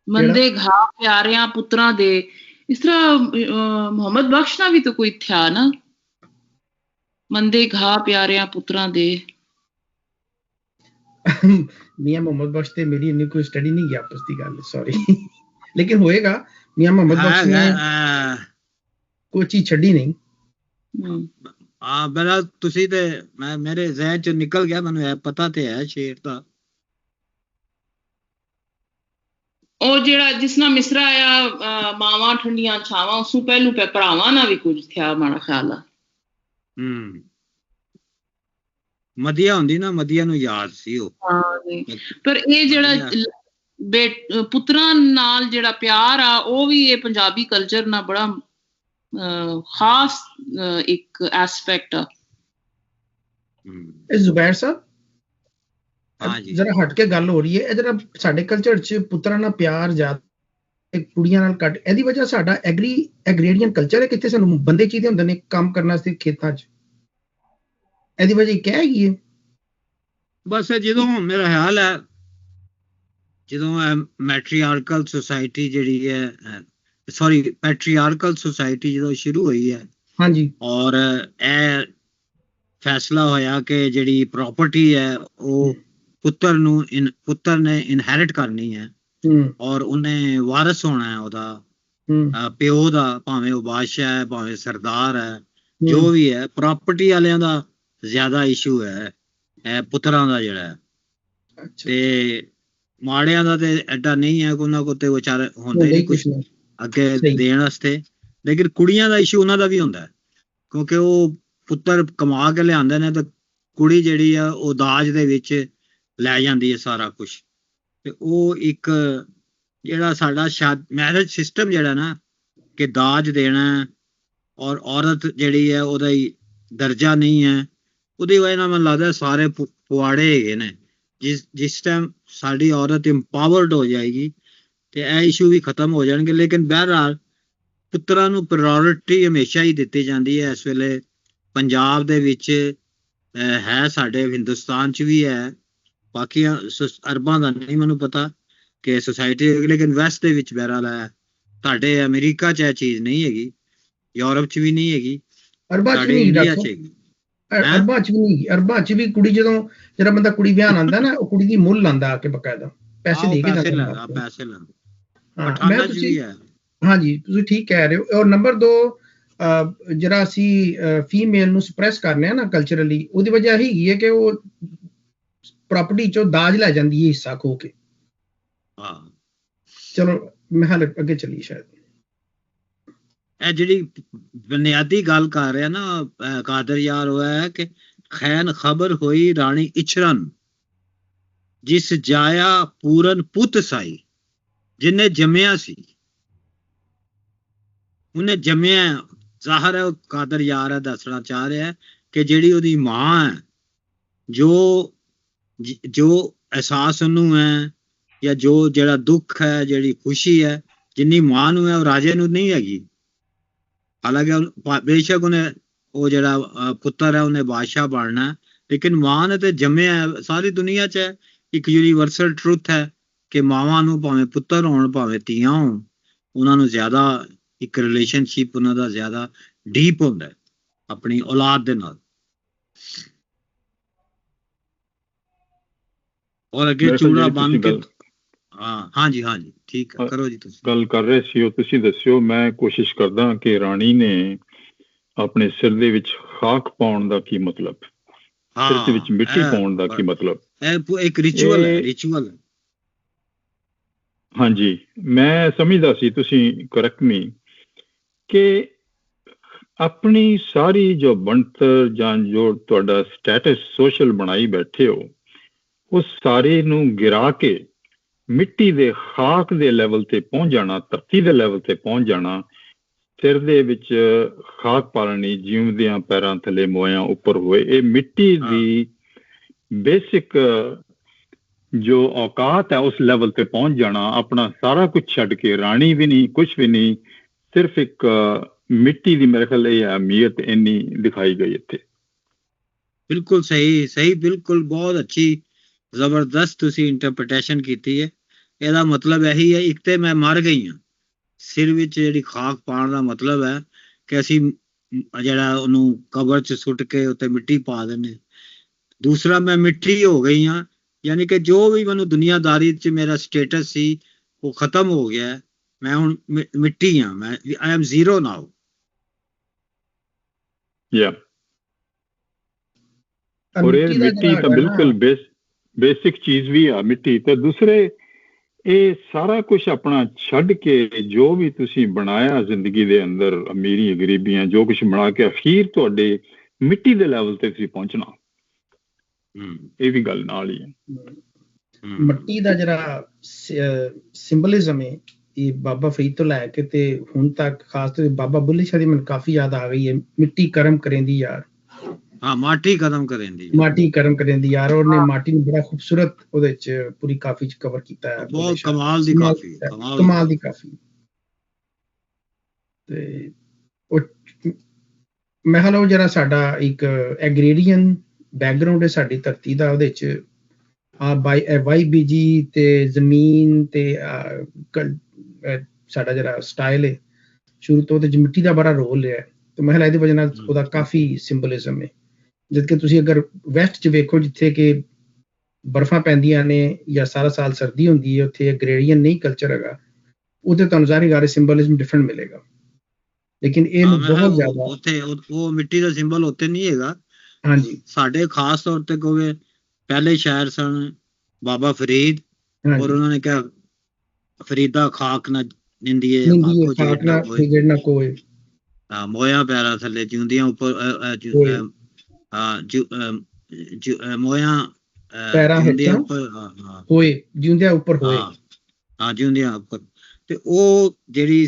ਮੰਦੇ ਘਾ ਪਿਆਰਿਆਂ ਪੁੱਤਰਾਂ ਦੇ, ਇਸ ਤਰ੍ਹਾਂ ਮੁਹੰਮਦ ਬਖਸ਼ ਦਾ ਵੀ ਤਾਂ ਕੋਈ ਥਿਆ ਨਾ, ਮੰਦੇ ਘਾ ਪਿਆਰਿਆਂ ਪੁੱਤਰਾਂ ਦੇ। ਮੀਆਂ ਮੁਹੰਮਦ ਬਖਸ਼ ਤੇ ਮੇਰੀ ਇੰਨੀ ਕੋਈ ਸਟੱਡੀ ਨਹੀਂ ਗਿਆ ਆਪਸ ਦੀ ਗੱਲ, ਸੌਰੀ, ਲੇਕਿਨ ਹੋਏਗਾ। ਮੀਆਂ ਮੁਹੰਮਦ ਬਖਸ਼ ਨੇ ਕੋਈ ਚੀਜ਼ ਛੱਡੀ ਨਹੀਂ। ਮੇਰਾ ਤੁਸੀਂ ਤੇ ਮੇਰੇ ਜ਼ਹਿਨ ਚ ਨਿਕਲ ਗਿਆ, ਮੈਨੂੰ ਇਹ ਪਤਾ ਤੇ ਹੈ ਸ਼ੇਰ ਦਾ। ਉਹ ਜਿਹੜਾ ਜਿਸ ਨਾਲ ਮਿਸਰਾ ਆਇਆ ਮਾਵਾਂ ਠੰਡੀਆਂ ਛਾਵਾਂ, ਉਸ ਤੋਂ ਪਹਿਲੂ ਭਰਾਵਾਂ ਨਾਲ ਵੀ ਕੁਝ ਥਿਆ ਮਾੜਾ ਖਿਆਲ ਆ। ਮਦੀਆ ਹੁੰਦੀ ਨਾ, ਮਦੀਆ ਨੂੰ ਯਾਦ ਸੀ ਉਹ। ਪਰ ਇਹ ਜਿਹੜਾ ਪੁੱਤਰਾਂ ਨਾਲ ਜਿਹੜਾ ਪਿਆਰ ਆ, ਉਹ ਵੀ ਇਹ ਪੰਜਾਬੀ ਕਲਚਰ ਨਾਲ ਬੜਾ ਖਾਸ ਇੱਕ ਐਸਪੈਕਟ ਆ। ਜ਼ੁਬੈਰ ਸਾਹਿਬ ਜਰਾ ਹਟ ਕੇ ਗੱਲ ਹੋ ਰਹੀ ਹੈ, ਇਹ ਜਿਹੜਾ ਸਾਡੇ ਕਲਚਰ ਚ ਪੁੱਤਰਾਂ ਨਾਲ ਪਿਆਰ ਜ਼ਿਆਦਾ, ਕੁੜੀਆਂ ਨਾਲ ਘੱਟ, ਇਹਦੀ ਵਜ੍ਹਾ ਸਾਡਾ ਐਗਰੀਰੀਅਨ ਕਲਚਰ ਹੈ, ਕਿੱਥੇ ਸਾਨੂੰ ਬੰਦੇ ਚਾਹੀਦੇ ਹੁੰਦੇ ਨੇ ਕੰਮ ਕਰਨ ਵਾਸਤੇ ਖੇਤਾਂ ਚ, ਇਹਦੀ ਵਜ੍ਹਾ ਕੀ ਹੈਗੀ ਹੈ? ਬਸ ਜਦੋਂ ਮੇਰਾ ਖਿਆਲ ਹੈ ਜਦੋਂ ਮੈਟਰੀਆਰਕਲ ਸੁਸਾਇਟੀ ਜਿਹੜੀ ਹੈ, ਸੌਰੀ ਪੈਟਰੀਆਰਕਲ ਸੁਸਾਇਟੀ ਜਦੋਂ ਸ਼ੁਰੂ ਹੋਈ ਹੈ, ਹਾਂਜੀ, ਔਰ ਇਹ ਫੈਸਲਾ ਹੋਇਆ ਕਿ ਜਿਹੜੀ ਪ੍ਰਾਪਰਟੀ ਹੈ ਉਹ ਪੁੱਤਰ ਨੇ ਇਨਹੈਰਿਟ ਕਰਨੀ ਹੈ, ਔਰ ਉਹਨੇ ਵਾਰਿਸ ਹੋਣਾ ਹੈ ਉਹਦਾ ਪਿਓ ਦਾ, ਭਾਵੇਂ ਉਹ ਬਾਦਸ਼ਾਹ ਹੈ ਭਾਵੇਂ ਸਰਦਾਰ ਹੈ, ਜੋ ਵੀ ਹੈ ਪ੍ਰਾਪਰਟੀ ਵਾਲਿਆਂ ਦਾ ਜ਼ਿਆਦਾ ਇਸ਼ੂ ਹੈ, ਇਹ ਪੁੱਤਰਾਂ ਦਾ ਜਿਹੜਾ ਹੈ। ਤੇ ਮਾੜਿਆਂ ਦਾ ਤੇ ਐਡਾ ਨਹੀਂ ਹੈ, ਉਹਨਾਂ ਕੋਲ ਤੇ ਵਿਚਾਰੇ ਹੁੰਦੇ ਨਹੀਂ ਕੁਛ ਅੱਗੇ ਦੇਣ ਵਾਸਤੇ। ਲੇਕਿਨ ਕੁੜੀਆਂ ਦਾ ਇਸ਼ੂ ਉਹਨਾਂ ਦਾ ਵੀ ਹੁੰਦਾ, ਕਿਉਂਕਿ ਉਹ ਪੁੱਤਰ ਕਮਾ ਕੇ ਲਿਆਂਦੇ ਨੇ ਤੇ ਕੁੜੀ ਜਿਹੜੀ ਆ ਉਹ ਦਾਜ ਦੇ ਵਿੱਚ ਲੈ ਜਾਂਦੀ ਹੈ ਸਾਰਾ ਕੁਛ। ਤੇ ਉਹ ਇੱਕ ਜਿਹੜਾ ਸਾਡਾ ਮੈਰਿਜ ਸਿਸਟਮ ਜਿਹੜਾ ਨਾ ਕਿ ਦਾਜ ਦੇਣਾ ਔਰ ਔਰਤ ਜਿਹੜੀ ਹੈ ਉਹਦਾ ਹੀ ਦਰਜਾ ਨਹੀਂ ਹੈ, ਉਹਦੀ ਵਜ੍ਹਾ ਨਾਲ ਮੈਨੂੰ ਲੱਗਦਾ ਸਾਰੇ ਪੁਆੜੇ ਹੈਗੇ ਨੇ। ਜਿਸ ਟਾਈਮ ਸਾਡੀ ਔਰਤ ਇੰਪਾਵਰਡ ਹੋ ਜਾਏਗੀ ਤੇ ਇਹ ਇਸ਼ੂ ਵੀ ਖਤਮ ਹੋ ਜਾਣਗੇ। ਲੇਕਿਨ ਬਹਰਹਾਲ ਪੁੱਤਰਾਂ ਨੂੰ ਪ੍ਰਾਇੋਰਟੀ ਹਮੇਸ਼ਾ ਹੀ ਦਿੱਤੀ ਜਾਂਦੀ ਹੈ। ਇਸ ਵੇਲੇ ਪੰਜਾਬ ਦੇ ਵਿੱਚ ਹੈ, ਸਾਡੇ ਹਿੰਦੁਸਤਾਨ 'ਚ ਵੀ ਹੈ, ਬਾਕੀ ਅਰਬਾਂ ਦਾ ਨਹੀਂ ਮੈਨੂੰ ਪਤਾ ਕਿ ਸੁਸਾਇਟੀ, ਲੇਕਿਨ ਵੈਸਟ ਦੇ ਵਿੱਚ ਬਹਰਹਾਲ ਹੈ। ਸਾਡੇ ਅਮਰੀਕਾ 'ਚ ਇਹ ਚੀਜ਼ ਨਹੀਂ ਹੈਗੀ, ਯੂਰਪ 'ਚ ਵੀ ਨਹੀਂ ਹੈਗੀ, ਸਾਡੇ ਇੰਡੀਆ 'ਚ ਹੈਗੀ। ਅਰਬਾਂ 'ਚ ਵੀ ਨਹੀਂ, ਅਰਬਾਂ 'ਚ ਵੀ ਕੁੜੀ ਜਿਹੜਾ ਬੰਦਾ ਕੁੜੀ ਵਿਆਹ ਆਉਂਦਾ ਨਾ, ਉਹ ਕੁੜੀ ਦੀ ਮੁੱਲ ਲਾਂਦਾ ਆ ਕੇ ਬਕਾਇਦਾ ਪੈਸੇ ਦੇ ਕੇ ਜਾਂਦਾ, ਪੈਸੇ ਲਾਂਦਾ। ਹਾਂਜੀ, ਤੁਸੀਂ ਠੀਕ ਕਹਿ ਰਹੇ ਹੋ। ਔਰ ਨੰਬਰ 2, ਜਿਹੜਾ ਅਸੀਂ ਫੀਮੇਲ ਨੂੰ ਸਪਰੈਸ ਕਰਨੇ ਆ ਨਾ ਕਲਚਰਲੀ, ਉਹਦੀ ਵਜ੍ਹਾ ਹੈਗੀ ਹੈ ਕਿ ਉਹ ਪ੍ਰਾਪਰਟੀ 'ਚੋਂ ਦਾਜ ਲੈ ਜਾਂਦੀ ਹੈ ਹਿੱਸਾ ਖੋ ਕੇ। ਚਲੋ ਮੈਂ ਹਾਲੇ ਅੱਗੇ ਚੱਲੀ। ਸ਼ਾਇਦ ਇਹ ਜਿਹੜੀ ਬੁਨਿਆਦੀ ਗੱਲ ਕਰ ਰਿਹਾ ਨਾ ਕਾਦਰ ਯਾਰ, ਉਹ ਹੈ ਕਿ ਖੈਨ ਖਬਰ ਹੋਈ ਰਾਣੀ ਇਛਰਨ, ਜਿਸ ਜਾਇਆ ਪੂਰਨ ਪੁੱਤ ਸਾਈ, ਜਿਹਨੇ ਜੰਮਿਆ ਸੀ, ਉਹਨੇ ਜੰਮਿਆ। ਜ਼ਾਹਰ ਹੈ ਉਹ ਕਾਦਰ ਯਾਰ ਹੈ ਦੱਸਣਾ ਚਾਹ ਰਿਹਾ ਕਿ ਜਿਹੜੀ ਉਹਦੀ ਮਾਂ ਹੈ, ਜੋ ਅਹਿਸਾਸ ਉਹਨੂੰ ਹੈ ਜਾਂ ਜਿਹੜਾ ਦੁੱਖ ਹੈ, ਜਿਹੜੀ ਖੁਸ਼ੀ ਹੈ, ਜਿੰਨੀ ਮਾਂ ਨੂੰ ਹੈ ਉਹ ਰਾਜੇ ਨੂੰ ਨਹੀਂ ਹੈਗੀ। ਹਾਲਾਂਕਿ ਬੇਸ਼ੱਕ ਉਹਨੇ ਉਹ ਜਿਹੜਾ ਪੁੱਤਰ ਹੈ ਉਹਨੇ ਬਾਦਸ਼ਾਹ ਬਣਨਾ, ਲੇਕਿਨ ਮਾਂ ਨੇ ਤੇ ਜੰਮਿਆ। ਸਾਰੀ ਦੁਨੀਆ 'ਚ ਇੱਕ ਯੂਨੀਵਰਸਲ ਟਰੂਥ ਹੈ ਕਿ ਮਾਵਾਂ ਨੂੰ ਭਾਵੇਂ ਪੁੱਤਰ ਹੋਣ ਭਾਵੇਂ ਧੀਆਂ ਹੋਣ, ਉਹਨਾਂ ਨੂੰ ਜ਼ਿਆਦਾ ਇੱਕ ਰਿਲੇਸ਼ਨਸ਼ਿਪ ਉਹਨਾਂ ਦਾ ਜ਼ਿਆਦਾ ਡੀਪ ਹੁੰਦਾ ਹੈ ਆਪਣੀ ਔਲਾਦ ਦੇ ਨਾਲ। ਔਰ ਅੱਗੇ ਚੂੜਾ ਬੰਨ ਕੇ ਹਾਂਜੀ ਠੀਕ ਹੈ, ਕਰੋ ਜੀ। ਤੁਸੀਂ ਗੱਲ ਕਰ ਰਹੇ ਸੀ, ਉਹ ਤੁਸੀਂ ਦੱਸਿਓ। ਮੈਂ ਕੋਸ਼ਿਸ਼ ਕਰਦਾ ਕਿ ਰਾਣੀ ਨੇ ਆਪਣੇ ਸਿਰ ਦੇ ਵਿੱਚ ਖਾਕ ਪਾਉਣ ਦਾ ਕੀ ਮਤਲਬ, ਸਿਰ ਦੇ ਵਿੱਚ ਮਿੱਟੀ ਪਾਉਣ ਦਾ ਕੀ ਮਤਲਬ? ਇਹ ਇੱਕ ਰਿਚੁਅਲ ਹੈ। ਹਾਂਜੀ, ਮੈਂ ਸਮਝਦਾ ਸੀ, ਤੁਸੀਂ ਕਰੈਕਟ ਮੀ, ਕਿ ਆਪਣੀ ਸਾਰੀ ਜੋ ਬਣਤਰ ਜਾਂ ਜੋ ਤੁਹਾਡਾ ਸਟੇਟਸ ਸੋਸ਼ਲ ਬਣਾਈ ਬੈਠੇ ਹੋ, ਉਸ ਸਾਰੇ ਨੂੰ ਗਿਰਾ ਕੇ ਮਿੱਟੀ ਦੇ ਖਾਕ ਦੇ ਲੈਵਲ ਤੇ ਪਹੁੰਚ ਜਾਣਾ, ਧਰਤੀ ਦੇ ਲੈਵਲ ਤੇ ਪਹੁੰਚ ਜਾਣਾ, ਸਿਰ ਦੇ ਵਿੱਚ ਖਾਕ ਪਾਲਣੀ, ਜਿਉਂਦਿਆਂ ਪੈਰਾਂ ਥੱਲੇ ਮੋਇਆਂ ਉੱਪਰ ਹੋਏ, ਇਹ ਮਿੱਟੀ ਦੀ ਬੇਸਿਕ ਜੋ ਔਕਾਤ ਹੈ ਉਸ ਲੈਵਲ ਤੇ ਪਹੁੰਚ ਜਾਣਾ, ਆਪਣਾ ਸਾਰਾ ਕੁਝ ਛੱਡ ਕੇ, ਰਾਣੀ ਵੀ ਨਹੀਂ, ਕੁਛ ਵੀ ਨਹੀਂ, ਸਿਰਫ ਇੱਕ ਮਿੱਟੀ ਦੀ, ਮੇਰੇ ਖਿਆਲ ਇਹ ਅਹਿਮੀਅਤ ਇੰਨੀ ਦਿਖਾਈ ਗਈ ਇੱਥੇ। ਬਿਲਕੁਲ ਸਹੀ, ਬਿਲਕੁਲ ਬਹੁਤ ਅੱਛੀ ਜ਼ਬਰਦਸਤ ਤੁਸੀਂ ਇੰਟਰਪ੍ਰੀਟੇਸ਼ਨ ਕੀਤੀ ਹੈ। ਇਹਦਾ ਮਤਲਬ ਇਹੀ ਹੈ, ਇੱਕ ਤੇ ਮੈਂ ਮਰ ਗਈ ਹਾਂ, ਸਿਰ ਵਿੱਚ ਜਿਹੜੀ ਖਾਕ ਪਾਉਣ ਦਾ ਮਤਲਬ ਹੈ ਕਿ ਅਸੀਂ ਜਿਹੜਾ ਉਹਨੂੰ ਕਬਰ 'ਚ ਸੁੱਟ ਕੇ ਉੱਤੇ ਮਿੱਟੀ ਪਾ ਦਿੰਦੇ। ਦੂਸਰਾ, ਮੈਂ ਮਿੱਟੀ ਹੋ ਗਈ ਹਾਂ, ਯਾਨੀ ਕਿ ਜੋ ਵੀ ਮੈਨੂੰ ਦੁਨੀਆਦਾਰੀ 'ਚ ਮੇਰਾ ਸਟੇਟਸ ਸੀ ਉਹ ਖਤਮ ਹੋ ਗਿਆ। ਮੈਂ ਹੁਣ ਮਿੱਟੀ ਹਾਂ, ਆਈ ਐਮ ਜ਼ੀਰੋ ਨਾਓ। ਔਰ ਇਹ ਮਿੱਟੀ ਤਾਂ ਬਿਲਕੁਲ ਬੇਸਿਕ ਚੀਜ਼ ਵੀ ਆ ਮਿੱਟੀ। ਤੇ ਦੂਸਰੇ, ਇਹ ਸਾਰਾ ਕੁਝ ਆਪਣਾ ਛੱਡ ਕੇ ਜੋ ਵੀ ਤੁਸੀਂ ਬਣਾਇਆ ਜ਼ਿੰਦਗੀ ਦੇ ਅੰਦਰ, ਅਮੀਰੀ ਗਰੀਬੀਆਂ, ਜੋ ਕੁਝ ਬਣਾ ਕੇ ਅਖੀਰ ਤੁਹਾਡੇ ਮਿੱਟੀ ਦੇ ਲੈਵਲ ਤੇ ਤੁਸੀਂ ਪਹੁੰਚਣਾ, ਇਹ ਵੀ ਗੱਲ ਨਾਲ ਹੀ ਹੈ। ਮਿੱਟੀ ਦਾ ਜਿਹੜਾ ਸਿੰਬਲਿਜ਼ਮ ਹੈ, ਇਹ ਬਾਬਾ ਫਰੀਦ ਤੋਂ ਲੈ ਕੇ ਤੇ ਹੁਣ ਤੱਕ, ਖਾਸ ਤੌਰ ਤੇ ਬਾਬਾ ਬੁੱਲੇ ਸ਼ਾਹ ਦੀ ਮੈਨੂੰ ਕਾਫੀ ਯਾਦ ਆ ਗਈ ਹੈ। ਮਿੱਟੀ ਕਰਮ ਕਰੇਂਦੀ ਯਾਰ, ਮਾਟੀ ਕਰਮ ਕਰੇਂਦੀ ਯਾਰ। ਉਹਨੇ ਮਾਟੀ ਨੂੰ ਬੜਾ ਖੂਬਸੂਰਤ ਉਹਦੇ ਵਿੱਚ ਪੂਰੀ ਕਾਫੀ ਚ ਕਵਰ ਕੀਤਾ ਹੈ, ਬਹੁਤ ਕਮਾਲ ਦੀ ਕਾਫੀ। ਤੇ ਉਹ ਮੈਂ ਹਾਲ ਉਹ ਜਿਹੜਾ ਸਾਡਾ ਇੱਕ ਐਗਰੀਰੀਅਨ ਬੈਕਗਰਾਉਂਡ ਹੈ ਸਾਡੀ ਧਰਤੀ ਦਾ, ਉਹਦੇ ਚ YBG ਤੇ ਜ਼ਮੀਨ ਤੇ ਸਾਡਾ ਜਿਹੜਾ ਸਟਾਈਲ ਹੈ ਸ਼ੁਰੂ ਤੋਂ ਉਹਦੇ ਚ ਮਿੱਟੀ ਦਾ ਬੜਾ ਰੋਲ ਹੈ। ਤੇ ਮੈਂ ਇਹਦੀ ਵਜ੍ਹਾ ਨਾਲ ਉਹਦਾ ਕਾਫੀ ਸਿੰਬਲਿਜ਼ਮ ਹੈ। ਜਦ ਕਿ ਤੁਸੀਂ ਅਗਰ ਵੈਸਟ 'ਚ ਵੇਖੋ, ਜਿੱਥੇ ਕਿ ਬਰਫ਼ਾਂ ਪੈਂਦੀਆਂ ਨੇ ਜਾਂ ਸਾਰਾ ਸਾਲ ਸਰਦੀ ਹੁੰਦੀ ਹੈ, ਉੱਥੇ ਐਗਰੀਰੀਅਨ ਨਹੀਂ ਕਲਚਰ ਹੈਗਾ, ਉਹਦੇ ਤੁਹਾਨੂੰ ਜ਼ਾਹਿਰ ਸਿੰਬਲਿਜ਼ਮ ਡਿਫਰੈਂਟ ਮਿਲੇਗਾ। ਲੇਕਿਨ ਇਹਨੂੰ ਬਹੁਤ ਜ਼ਿਆਦਾ ਉੱਥੇ ਉਹ ਮਿੱਟੀ ਦਾ ਸਿੰਬਲ ਉੱਥੇ ਨਹੀਂ ਹੈਗਾ। ਹਾਂਜੀ ਸਾਡੇ ਖਾਸ ਤੌਰ ਤੇ ਕਹੋਗੇ ਪਹਿਲੇ ਸ਼ਾਇਰ ਸਨ ਬਾਬਾ ਫਰੀਦ, ਔਰ ਉਹਨਾਂ ਨੇ ਕਿਹਾ ਫਰੀਦਾ ਖਾਕ ਨਾ ਨਿੰਦੀਏ ਆਖੋ ਜਿਹੜਾ ਕੋਏ ਮੋਇਆ ਪੈਰਾਂ ਥੱਲੇ ਜਿਉਂਦੀਆਂ ਉੱਪਰ ਮੋਇਆ ਪੈਰਾਂ ਜਿਉਂਦੀਆਂ ਉੱਪਰ ਹੋਏ ਜਿਉਂਦਿਆਂ ਉੱਪਰ ਹੋਏ ਜਿਉਂਦਿਆਂ ਉੱਪਰ। ਤੇ ਉਹ ਜਿਹੜੀ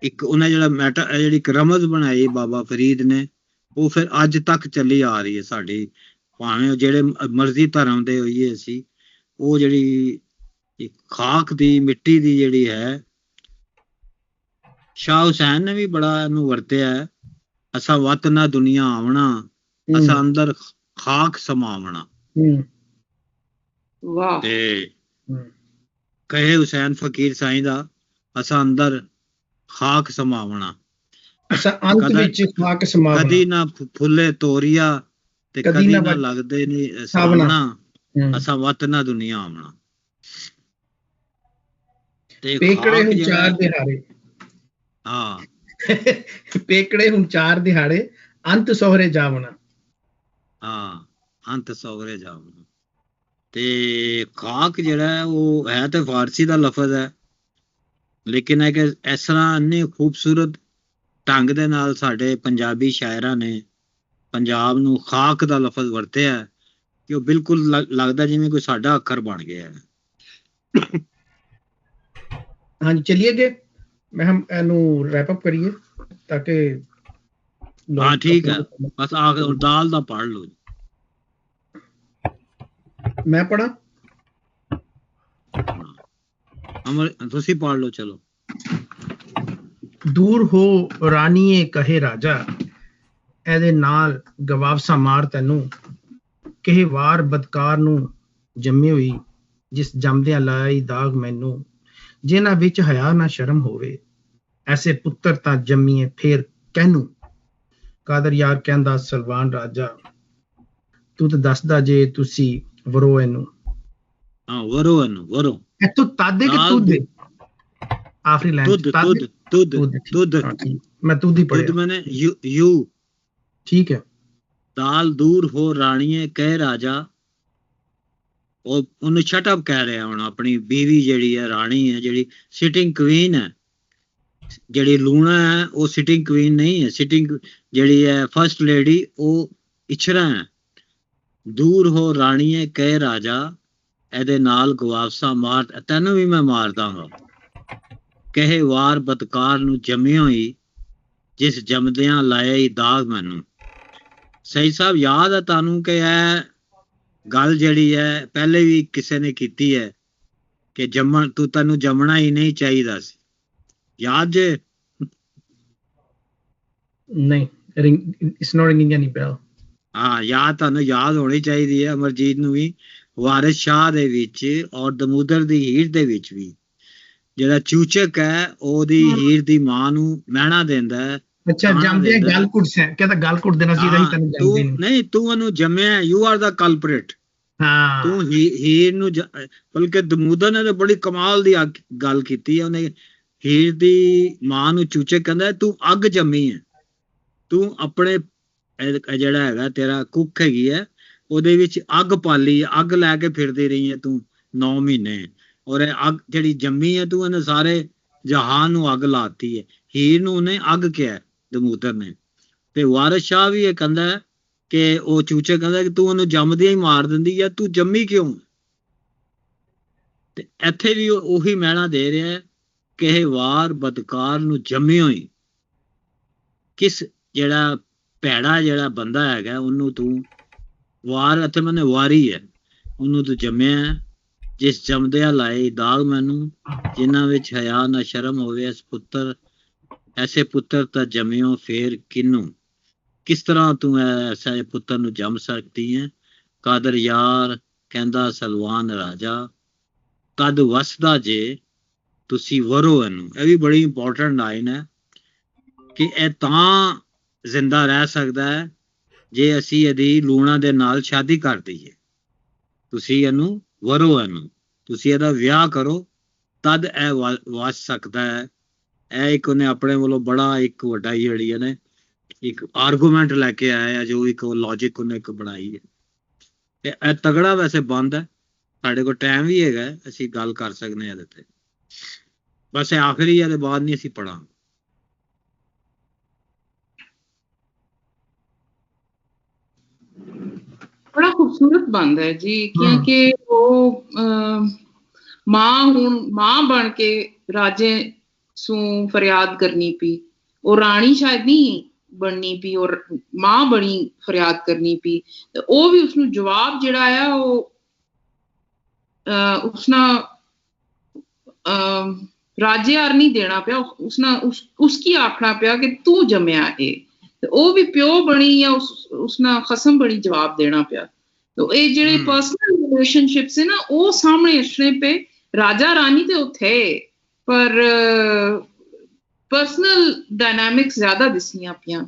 ਇੱਕ ਉਹਨੇ ਜਿਹੜਾ ਮੈਟਰ ਜਿਹੜੀ ਇੱਕ ਰਮਜ਼ ਬਣਾਈ ਬਾਬਾ ਫਰੀਦ ਨੇ, ਉਹ ਫਿਰ ਅੱਜ ਤੱਕ ਚੱਲੀ ਆ ਰਹੀ ਹੈ ਸਾਡੀ, ਭਾਵੇਂ ਜਿਹੜੇ ਮਰਜ਼ੀ ਧਰਮ ਦੇ ਹੋਈਏ ਅਸੀਂ। ਉਹ ਜਿਹੜੀ ਖਾਕ ਦੀ ਮਿੱਟੀ ਦੀ ਜਿਹੜੀ ਹੈ, ਸ਼ਾਹ ਹੁਸੈਨ ਨੇ ਵੀ ਬੜਾ ਇਹਨੂੰ ਵਰਤਿਆ। ਅਸਾਂ ਵਤ ਨਾ ਦੁਨੀਆ ਆਵਣਾ, ਅਸਾਂ ਅੰਦਰ ਖਾਕ ਸਮਾਵਣਾ। ਤੇ ਕਹੇ ਹੁਸੈਨ ਫਕੀਰ ਸਾਈਂ ਦਾ, ਅਸਾਂ ਅੰਦਰ ਖਾਕ ਸਮਾਵਣਾ। ਕਦੀ ਨਾ ਫੁੱਲੇ ਤੋਰੀਆ ਤੇ ਕਦੀ ਨਾ ਲੱਗਦੇ ਨੀ ਸਾਵਣਾ, ਅਸਾਂ ਵਤ ਨਾ ਦੁਨੀਆ ਆਵਣਾ। ਤੇ ਪੇਕੜੇ ਹੁਣ 4 ਦਿਹਾੜੇ, ਪੇਕੜੇ ਹੁਣ 4 ਦਿਹਾੜੇ, ਅੰਤ ਸੋਹਰੇ ਜਾਵਣਾ। ਅੰਤ ਸੋਹਰੇ ਜਾਵਣਾ। ਤੇ ਖਾਕ ਜਿਹੜਾ ਉਹ ਹੈ ਤੇ ਫਾਰਸੀ ਦਾ ਲਫ਼ਜ਼ ਹੈ, ਲੇਕਿਨ ਹੈ ਕਿ ਇਸ ਤਰ੍ਹਾਂ ਇੰਨੇ ਖੂਬਸੂਰਤ ਢੰਗ ਦੇ ਨਾਲ ਸਾਡੇ ਪੰਜਾਬੀ ਸ਼ਾਇਰਾਂ ਨੇ ਪੰਜਾਬ ਨੂੰ ਖਾਕ ਦਾ ਲਫ਼ਜ਼ ਵਰਤਿਆ ਕਿ ਉਹ ਬਿਲਕੁਲ ਲੱਗਦਾ ਜਿਵੇਂ ਕੋਈ ਸਾਡਾ ਅੱਖਰ ਬਣ ਗਿਆ ਹੈ। ਹਾਂਜੀ ਚਲਿਏ ਅੱਗੇ, ਮੈਂ ਹਮ ਇਹਨੂੰ ਰੈਪ ਅਪ ਕਰੀਏ ਤਾਂ ਕਿ ਠੀਕ ਹੈ। ਬਸ ਦਾਲ ਦਾ ਪੜ੍ਹ ਲਓ। ਮੈਂ ਪੜ੍ਹਾਂ? ਤੁਸੀਂ ਪੜ੍ਹ ਲਓ ਚਲੋ। ਦੂਰ ਹੋ ਰਾਣੀਏ ਕਹੇ ਰਾਜਾ, ਇਹਦੇ ਨਾਲ ਗਵਾਵਸਾ ਮਾਰ ਤੈਨੂੰ, ਕਿਹੇ ਵਾਰ ਬਦਕਾਰ ਨੂੰ ਜੰਮੀ ਹੋਈ, ਜਿਸ ਜੰਮਦਿਆਂ ਲਾਈ ਦਾਗ ਮੈਨੂੰ। ਜਿਨ੍ਹਾਂ ਵਿੱਚ ਹਯਾ ਨਾ ਸ਼ਰਮ ਹੋਵੇ, ਐਸੇ ਪੁੱਤਰ ਤਾਂ ਜੰਮੀਏ ਫੇਰ ਕਹਿਨੂੰ। ਕਾਦਰ ਯਾਰ ਕਹਿੰਦਾ ਸਲਵਾਨ ਰਾਜਾ, ਤੂੰ ਤਾਂ ਦੱਸਦਾ ਜੇ ਤੁਸੀਂ ਵਰੋ ਇਹਨੂੰ। ਵਰੋ ਇਹਨੂੰ, ਵਰੋ ਇੱਥੋਂ ਤਾਦੇ ਕਿ ਤੁਧ? ਆਖਰੀ ਲਾਈਨ ਦੁੱਧ। ਮੈਂ ਤੁਧ ਹੀ ਪੜਿਆ। ਮੈਨੇ ਯੂ ਠੀਕ ਹੈ। ਦਾਲ ਦੂਰ ਹੋ ਰਾਣੀਏ ਕਹੇ ਰਾਜਾ, ਉਹ ਉਹਨੂੰ ਸ਼ਟ ਅਪ ਕਹਿ ਰਿਹਾ ਹੁਣ। ਆਪਣੀ ਬੀਵੀ ਜਿਹੜੀ ਹੈ, ਰਾਣੀ ਹੈ, ਜਿਹੜੀ ਸਿਟਿੰਗ ਕੁਈਨ ਹੈ। ਜਿਹੜੀ ਲੂਣਾ ਹੈ ਉਹ ਸਿਟਿੰਗ ਕੁਈਨ ਨਹੀਂ ਹੈ। ਸਿਟਿੰਗ ਜਿਹੜੀ ਹੈ ਫਸਟ ਲੇਡੀ, ਉਹ ਇਛਰਾ ਹੈ। ਦੂਰ ਹੋ ਰਾਣੀਏ ਕਹੇ ਰਾਜਾ, ਇਹਦੇ ਨਾਲ ਗਵਾਵਸਾ ਮਾਰ ਤੈਨੂੰ ਵੀ ਮੈਂ ਮਾਰ ਦਾਂਗਾ। ਕਹੇ ਵਾਰ ਬਦਕਾਰ ਨੂੰ ਜੰਮੀ ਹੋਈ, ਜਿਸ ਜੰਮਦਿਆਂ ਲਾਇਆ ਹੀ ਦਾਗ ਮੈਨੂੰ। ਸਹੀ ਸਾਹਿਬ ਯਾਦ ਹੈ ਤੁਹਾਨੂੰ ਕਿ ਇਹ ਗੱਲ ਜਿਹੜੀ ਹੈ ਪਹਿਲੇ ਵੀ ਕਿਸੇ ਨੇ ਕੀਤੀ ਹੈ ਕਿ ਤੈਨੂੰ ਜੰਮਣਾ ਹੀ ਨਹੀਂ ਚਾਹੀਦਾ ਸੀ? ਯਾਦ ਜੇ? ਨਹੀਂ, ਇਟਸ ਨੋਟ ਰਿੰਗਿੰਗ ਐਨੀ ਬੈਲ। ਯਾਦ ਤੁਹਾਨੂੰ ਯਾਦ ਹੋਣੀ ਚਾਹੀਦੀ ਹੈ। ਅਮਰਜੀਤ ਨੂੰ ਵੀ ਵਾਰਿਸ ਸ਼ਾਹ ਦੇ ਵਿੱਚ ਔਰ ਦਮੂਦਰ ਦੀ ਹੀਰ ਦੇ ਵਿੱਚ ਵੀ ਜਿਹੜਾ ਚੂਚਕ ਹੈ ਉਹਦੀ ਹੀਰ ਦੀ ਮਾਂ ਨੂੰ ਮਹਿਣਾ ਦਿੰਦਾ ਹੈ। ਅੱਛਾ, ਜੰਮਦੇ ਗਲ ਘੁੱਟ ਸੇ ਕਹਿੰਦਾ ਗਲ ਘੁੱਟ ਦੇਣਾ ਸੀ ਤੈਨੂੰ ਜੰਮਦੇ ਨਹੀਂ, ਤੂੰ ਉਹਨੂੰ ਜੰਮਿਆ, ਯੂ ਆਰ ਦਾ ਕਲਪਰੇਟ। ਤੂੰ ਹੀਰ ਨੂੰ ਬਲਕਿ ਦਮੂਦਰ ਨੇ ਤਾਂ ਬੜੀ ਕਮਾਲ ਦੀ ਗੱਲ ਕੀਤੀ ਹੈ। ਉਹਨੇ ਹੀਰ ਦੀ ਮਾਂ ਨੂੰ ਚੂਚਕ ਕਹਿੰਦਾ ਤੂੰ ਅੱਗ ਜੰਮੀ ਹੈ, ਤੂੰ ਆਪਣੇ ਜਿਹੜਾ ਹੈਗਾ ਤੇਰਾ ਕੁੱਖ ਹੈਗੀ ਹੈ ਉਹਦੇ ਵਿੱਚ ਅੱਗ ਪਾਲੀ, ਅੱਗ ਲੈ ਕੇ ਫਿਰਦੀ ਰਹੀ ਹੈ ਤੂੰ 9 ਮਹੀਨੇ, ਔਰ ਇਹ ਅੱਗ ਜਿਹੜੀ ਜੰਮੀ ਹੈ ਤੂੰ ਇਹਨੇ ਸਾਰੇ ਜਹਾਨ ਨੂੰ ਅੱਗ ਲਾਤੀ ਹੈ। ਹੀਰ ਨੂੰ ਉਹਨੇ ਅੱਗ ਕਿਹਾ ਦਮੂਦਰ ਨੇ। ਤੇ ਵਾਰਿਸ ਸ਼ਾਹ ਵੀ ਇਹ ਕਹਿੰਦਾ ਕਿ ਉਹ ਚੂਚਕ ਕਹਿੰਦਾ ਕਿ ਤੂੰ ਉਹਨੂੰ ਜੰਮਦਿਆਂ ਹੀ ਮਾਰ ਦਿੰਦੀ ਹੈ, ਤੂੰ ਜੰਮੀ ਕਿਉਂ? ਤੇ ਇੱਥੇ ਵੀ ਉਹੀ ਮਹਿਣਾ ਦੇ ਰਿਹਾ ਕਿ ਵਾਰ ਬਦਕਾਰ ਨੂੰ ਜੰਮੀ ਹੋਈ, ਕਿਸ ਜਿਹੜਾ ਭੈੜਾ ਜਿਹੜਾ ਬੰਦਾ ਹੈਗਾ ਉਹਨੂੰ ਤੂੰ ਵਾਰ, ਇੱਥੇ ਮੈਨੇ ਵਾਰੀ ਹੈ, ਉਹਨੂੰ ਤੂੰ ਜੰਮਿਆ, ਜਿਸ ਜੰਮਦਿਆਂ ਲਾਏ ਦਾਗ ਮੈਨੂੰ, ਜਿਨ੍ਹਾਂ ਵਿੱਚ ਹਯਾ ਨਾ ਸ਼ਰਮ ਹੋਵੇ। ਐਸੇ ਪੁੱਤਰ ਤਾਂ ਜੰਮਿਓ ਫੇਰ ਕਿਹਨੂੰ। ਕਿਸ ਤਰ੍ਹਾਂ ਤੂੰ ਐਸੇ ਪੁੱਤਰ ਨੂੰ ਜੰਮ ਸਕਦੀ ਹੈ? ਕਾਦਰ ਯਾਰ ਕਹਿੰਦਾ ਸਲਵਾਨ ਰਾਜਾ, ਕਦ ਵਸਦਾ ਜੇ ਤੁਸੀਂ ਵਰੋ ਇਹਨੂੰ। ਇਹ ਵੀ ਬੜੀ ਇੰਪੋਰਟੈਂਟ ਲਾਈਨ ਹੈ ਕਿ ਇਹ ਤਾਂ ਜ਼ਿੰਦਾ ਰਹਿ ਸਕਦਾ ਹੈ ਜੇ ਅਸੀਂ ਇਹਦੀ ਲੂਣਾ ਦੇ ਨਾਲ ਸ਼ਾਦੀ ਕਰ ਦਈਏ। ਤੁਸੀਂ ਇਹਨੂੰ ਵਰੋ, ਇਹਨੂੰ ਤੁਸੀਂ ਇਹਦਾ ਵਿਆਹ ਕਰੋ, ਤਦ ਇਹ ਵਸ ਸਕਦਾ ਹੈ, ਇਹ ਇੱਕ ਉਹਨੇ ਆਪਣੇ ਵੱਲੋਂ ਬੜਾ ਇੱਕ ਵੱਡਾ ਜਿਹੜੀ ਹੈ ਨਾ ਇੱਕ ਆਰਗੂਮੈਂਟ ਲੈ ਕੇ ਆਇਆ ਹੈ, ਜੋ ਇੱਕ ਲੌਜਿਕ ਉਹਨੇ ਇੱਕ ਬਣਾਈ ਹੈ। ਤੇ ਇਹ ਤਗੜਾ ਵੈਸੇ ਬੰਦ ਹੈ। ਸਾਡੇ ਕੋਲ ਟਾਈਮ ਵੀ ਹੈਗਾ, ਅਸੀਂ ਗੱਲ ਕਰ ਸਕਦੇ ਹਾਂ ਇਹਦੇ ਤੇ। ਬਸ ਇਹ ਆਖਰੀ ਇਹਦੇ ਬਾਅਦ ਨਹੀਂ ਅਸੀਂ ਪੜਾਂਗੇ। ਬੜਾ ਖੂਬਸੂਰਤ ਬੰਦ ਹੈ ਜੀ, ਕਿਉਂਕਿ ਉਹ ਮਾਂ ਬਣ ਕੇ ਰਾਜੇ ਸੂ ਫਰਿਆਦ ਕਰਨੀ ਪਈ। ਉਹ ਰਾਣੀ ਸ਼ਾਇਦ ਨਹੀਂ ਬਣਨੀ ਪਈ, ਔਰ ਮਾਂ ਬਣੀ ਫਰਿਆਦ ਕਰਨੀ ਪਈ। ਤੇ ਉਹ ਵੀ ਉਸਨੂੰ ਜਵਾਬ ਜਿਹੜਾ ਆ ਉਹ ਰਾਜਿਆਰ ਨਹੀਂ ਦੇਣਾ ਪਿਆ, ਉਸकी ਆਖਣਾ ਪਿਆ ਕਿ ਤੂੰ ਜੰਮਿਆ ਇਹ। ਤੇ ਉਹ ਵੀ ਪਿਓ ਬਣੀ ਜਾਂ ਉਸਨਾ ਖਸਮ ਬਣੀ ਜਵਾਬ ਦੇਣਾ ਪਿਆ। तो ये ਜਿਹੜੇ ਪਰਸਨਲ ਰਿਲੇਸ਼ਨਸ਼ਿਪਸ ਹੈ ਨਾ ਉਹ ਸਾਹਮਣੇ ਅਸਣੇ ਪੇ। ਰਾਜਾ ਰਾਣੀ ਤੇ ਉੱਥੇ ਪਰ ਪਰਸਨਲ ਡਾਇਨਾਮਿਕਸ ਜ਼ਿਆਦਾ ਦਿਸਣੀਆਂ ਪਈਆਂ।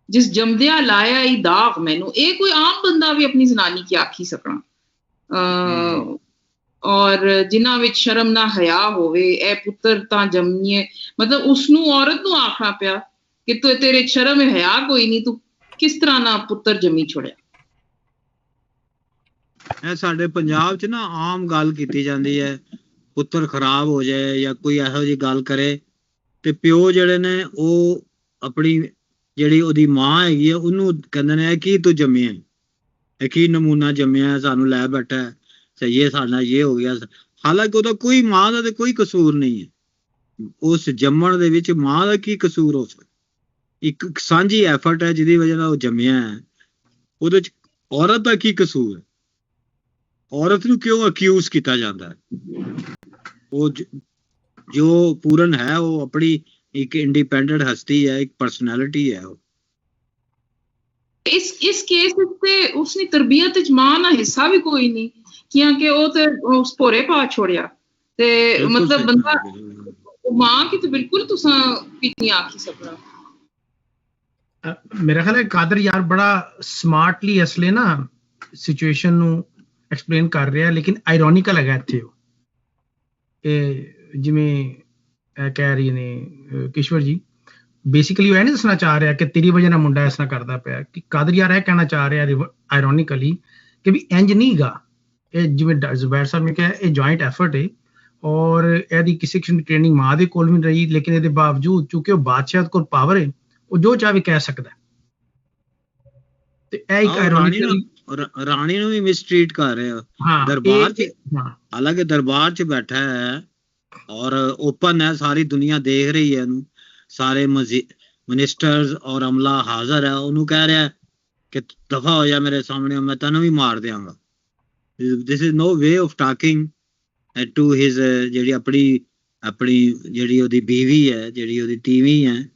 ਜਿਸ ਜੰਮਦਿਆਂ ਲਾਇਆ ਹੀ ਦਾਗ ਮੈਨੂੰ, ਇਹ ਕੋਈ ਆਮ ਬੰਦਾ ਵੀ ਆਪਣੀ ਜ਼ਨਾਨੀ ਕੀ ਆਖੀ ਸਕਣਾ। ਔਰ ਜਿਨ੍ਹਾਂ ਵਿੱਚ ਸ਼ਰਮ ਨਾ ਹਯਾ ਹੋਵੇ, ਇਹ ਪੁੱਤਰ ਤਾਂ ਜੰਮੀਏ, ਮਤਲਬ ਉਸਨੂੰ ਔਰਤ ਨੂੰ ਆਖਣਾ ਪਿਆ ਕਿ ਤੂੰ ਤੇਰੇ ਸ਼ਰਮ ਹਯਾ ਕੋਈ ਨਹੀਂ, ਤੂੰ ਕਿਸ ਤਰ੍ਹਾਂ ਨਾ ਪੁੱਤਰ ਜੰਮੀ ਛੋੜਿਆ। ਇਹ ਸਾਡੇ ਪੰਜਾਬ 'ਚ ਨਾ ਆਮ ਗੱਲ ਕੀਤੀ ਜਾਂਦੀ ਹੈ, ਪੁੱਤਰ ਖਰਾਬ ਹੋ ਜਾਏ ਜਾਂ ਕੋਈ ਇਹੋ ਜਿਹੀ ਗੱਲ ਕਰੇ ਤੇ ਪਿਓ ਜਿਹੜੇ ਨੇ ਉਹ ਆਪਣੀ ਜਿਹੜੀ ਉਹਦੀ ਮਾਂ ਹੈਗੀ ਆ ਉਹਨੂੰ ਕਹਿੰਦੇ ਨੇ ਕੀ ਤੂੰ ਜੰਮਿਆ, ਇਹ ਕੀ ਨਮੂਨਾ ਜੰਮਿਆ, ਸਾਨੂੰ ਲੈ ਬੈਠਾ ਸਹੀ ਹੈ, ਸਾਡਾ ਇਹ ਹੋ ਗਿਆ। ਹਾਲਾਂਕਿ ਉਹਦਾ ਕੋਈ ਮਾਂ ਦਾ ਤੇ ਕੋਈ ਕਸੂਰ ਨਹੀਂ ਹੈ। ਉਸ ਜੰਮਣ ਦੇ ਵਿੱਚ ਮਾਂ ਦਾ ਕੀ ਕਸੂਰ ਹੋ ਸਕਦਾ? ਇੱਕ ਸਾਂਝੀ ਐਫਰਟ ਹੈ ਜਿਹਦੀ ਵਜ੍ਹਾ ਨਾਲ ਉਹ ਜੰਮਿਆ ਹੈ। ਉਹਦੇ 'ਚ ਔਰਤ ਦਾ ਕੀ ਕਸੂਰ ਹੈ? ਔਰਤ ਨੂੰ ਕਿਉਂ ਅਕਿਊਜ਼ ਕੀਤਾ ਜਾਂਦਾ ਹੈ? ਉਹ ਜੋ ਪੂਰਨ ਹੈ ਉਹ ਆਪਣੀ ਇੱਕ ਇੰਡੀਪੈਂਡੈਂਟ ਹਸਤੀ ਹੈ, ਇੱਕ ਪਰਸਨੈਲਿਟੀ ਹੈ। ਉਹ ਇਸ ਕੇਸ ਵਿੱਚ ਉਸਦੀ ਤਰਬੀਅਤ ਵਿੱਚ ਮਾਂ ਦਾ ਹਿੱਸਾ ਵੀ ਕੋਈ ਨਹੀਂ, ਕਿਉਂਕਿ ਉਹ ਤੇ ਉਸ ਭੋਰੇ ਪਾ ਛੋੜਿਆ। ਤੇ ਮਤਲਬ ਬੰਦਾ ਮਾਂ ਕੀ ਤੇ ਬਿਲਕੁਲ ਤੁਸਾਂ ਕਿਤਨੀ ਆਖੀ ਸਕਣਾ। ਮੇਰਾ ਖਿਆਲ ਹੈ ਕਾਦਰ ਯਾਰ ਬੜਾ ਸਮਾਰਟਲੀ ਅਸਲੇ ਨਾ ਸਿਚੁਏਸ਼ਨ ਨੂੰ ਐਕਸਪਲੇਨ ਕਰ ਰਿਹਾ, ਲੇਕਿਨ ਆਇਰੋਨਿਕਲ ਹੈਗਾ ਇੱਥੇ ਉਹ। ਇਹ ਜਿਵੇਂ ਕਹਿ ਰਹੀ ਨੇ ਕਿਸ਼ਵਰ ਜੀ, ਬੇਸਿਕਲੀ ਉਹ ਇਹ ਨਹੀਂ ਦੱਸਣਾ ਚਾਹ ਰਿਹਾ ਕਿ ਤੇਰੀ ਵਜ੍ਹਾ ਨਾਲ ਮੁੰਡਾ ਇਸ ਤਰ੍ਹਾਂ ਕਰਦਾ ਪਿਆ। ਕਿ ਕਾਦਰ ਯਾਰ ਇਹ ਕਹਿਣਾ ਚਾਹ ਰਿਹਾ ਆਇਰੋਨਿਕਲੀ ਕਿ ਵੀ ਇੰਜ ਨਹੀਂ ਗਾ। ਇਹ ਜਿਵੇਂ ਜ਼ੁਬੈਰ ਸਾਹਿਬ ਨੇ ਕਿਹਾ, ਇਹ ਜੁਆਇੰਟ ਐਫਰਟ ਹੈ ਔਰ ਇਹਦੀ ਕਿਸੇ ਕਿਸਮ ਦੀ ਟ੍ਰੇਨਿੰਗ ਮਾਂ ਦੇ ਕੋਲ ਵੀ ਨਹੀਂ ਰਹੀ, ਲੇਕਿਨ ਇਹਦੇ ਬਾਵਜੂਦ ਚੂੰਕਿ ਉਹ ਬਾਦਸ਼ਾਹ ਕੋਲ ਪਾਵਰ ਹੈ, ਉਹ ਜੋ ਚਾਹੇ ਕਹਿ ਸਕਦਾ। ਤੇ ਇਹ ਇੱਕ ਆਇਰੋਨਿਕਲੀ ਰਾਣੀ ਨੂੰ ਵੀ ਮਿਸਟ੍ਰੀਟ ਕਰ ਰਿਹਾ ਦਰਬਾਰ 'ਚ। ਹਾਲਾਂਕਿ ਦਰਬਾਰ 'ਚ ਬੈਠਾ ਹੈ ਔਰ ਓਪਨ ਹੈ, ਸਾਰੀ ਦੁਨੀਆ ਦੇਖ ਰਹੀ ਹੈ ਇਹਨੂੰ, ਸਾਰੇ ਮਿਨਿਸਟਰਸ ਔਰ ਅਮਲਾ ਹਾਜ਼ਰ ਹੈ। ਉਹਨੂੰ ਕਹਿ ਰਿਹਾ ਕਿ ਦਫਾ ਹੋ ਜਾ ਮੇਰੇ ਸਾਹਮਣੇ, ਮੈਂ ਤੈਨੂੰ ਵੀ ਮਾਰ ਦਿਆਂਗਾ। This is no way of talking to his ਜਿਹੜੀ ਆਪਣੀ ਜਿਹੜੀ ਉਹਦੀ ਬੀਵੀ ਹੈ, ਜਿਹੜੀ ਉਹਦੀ ਤੀਵੀਂ ਹੈ,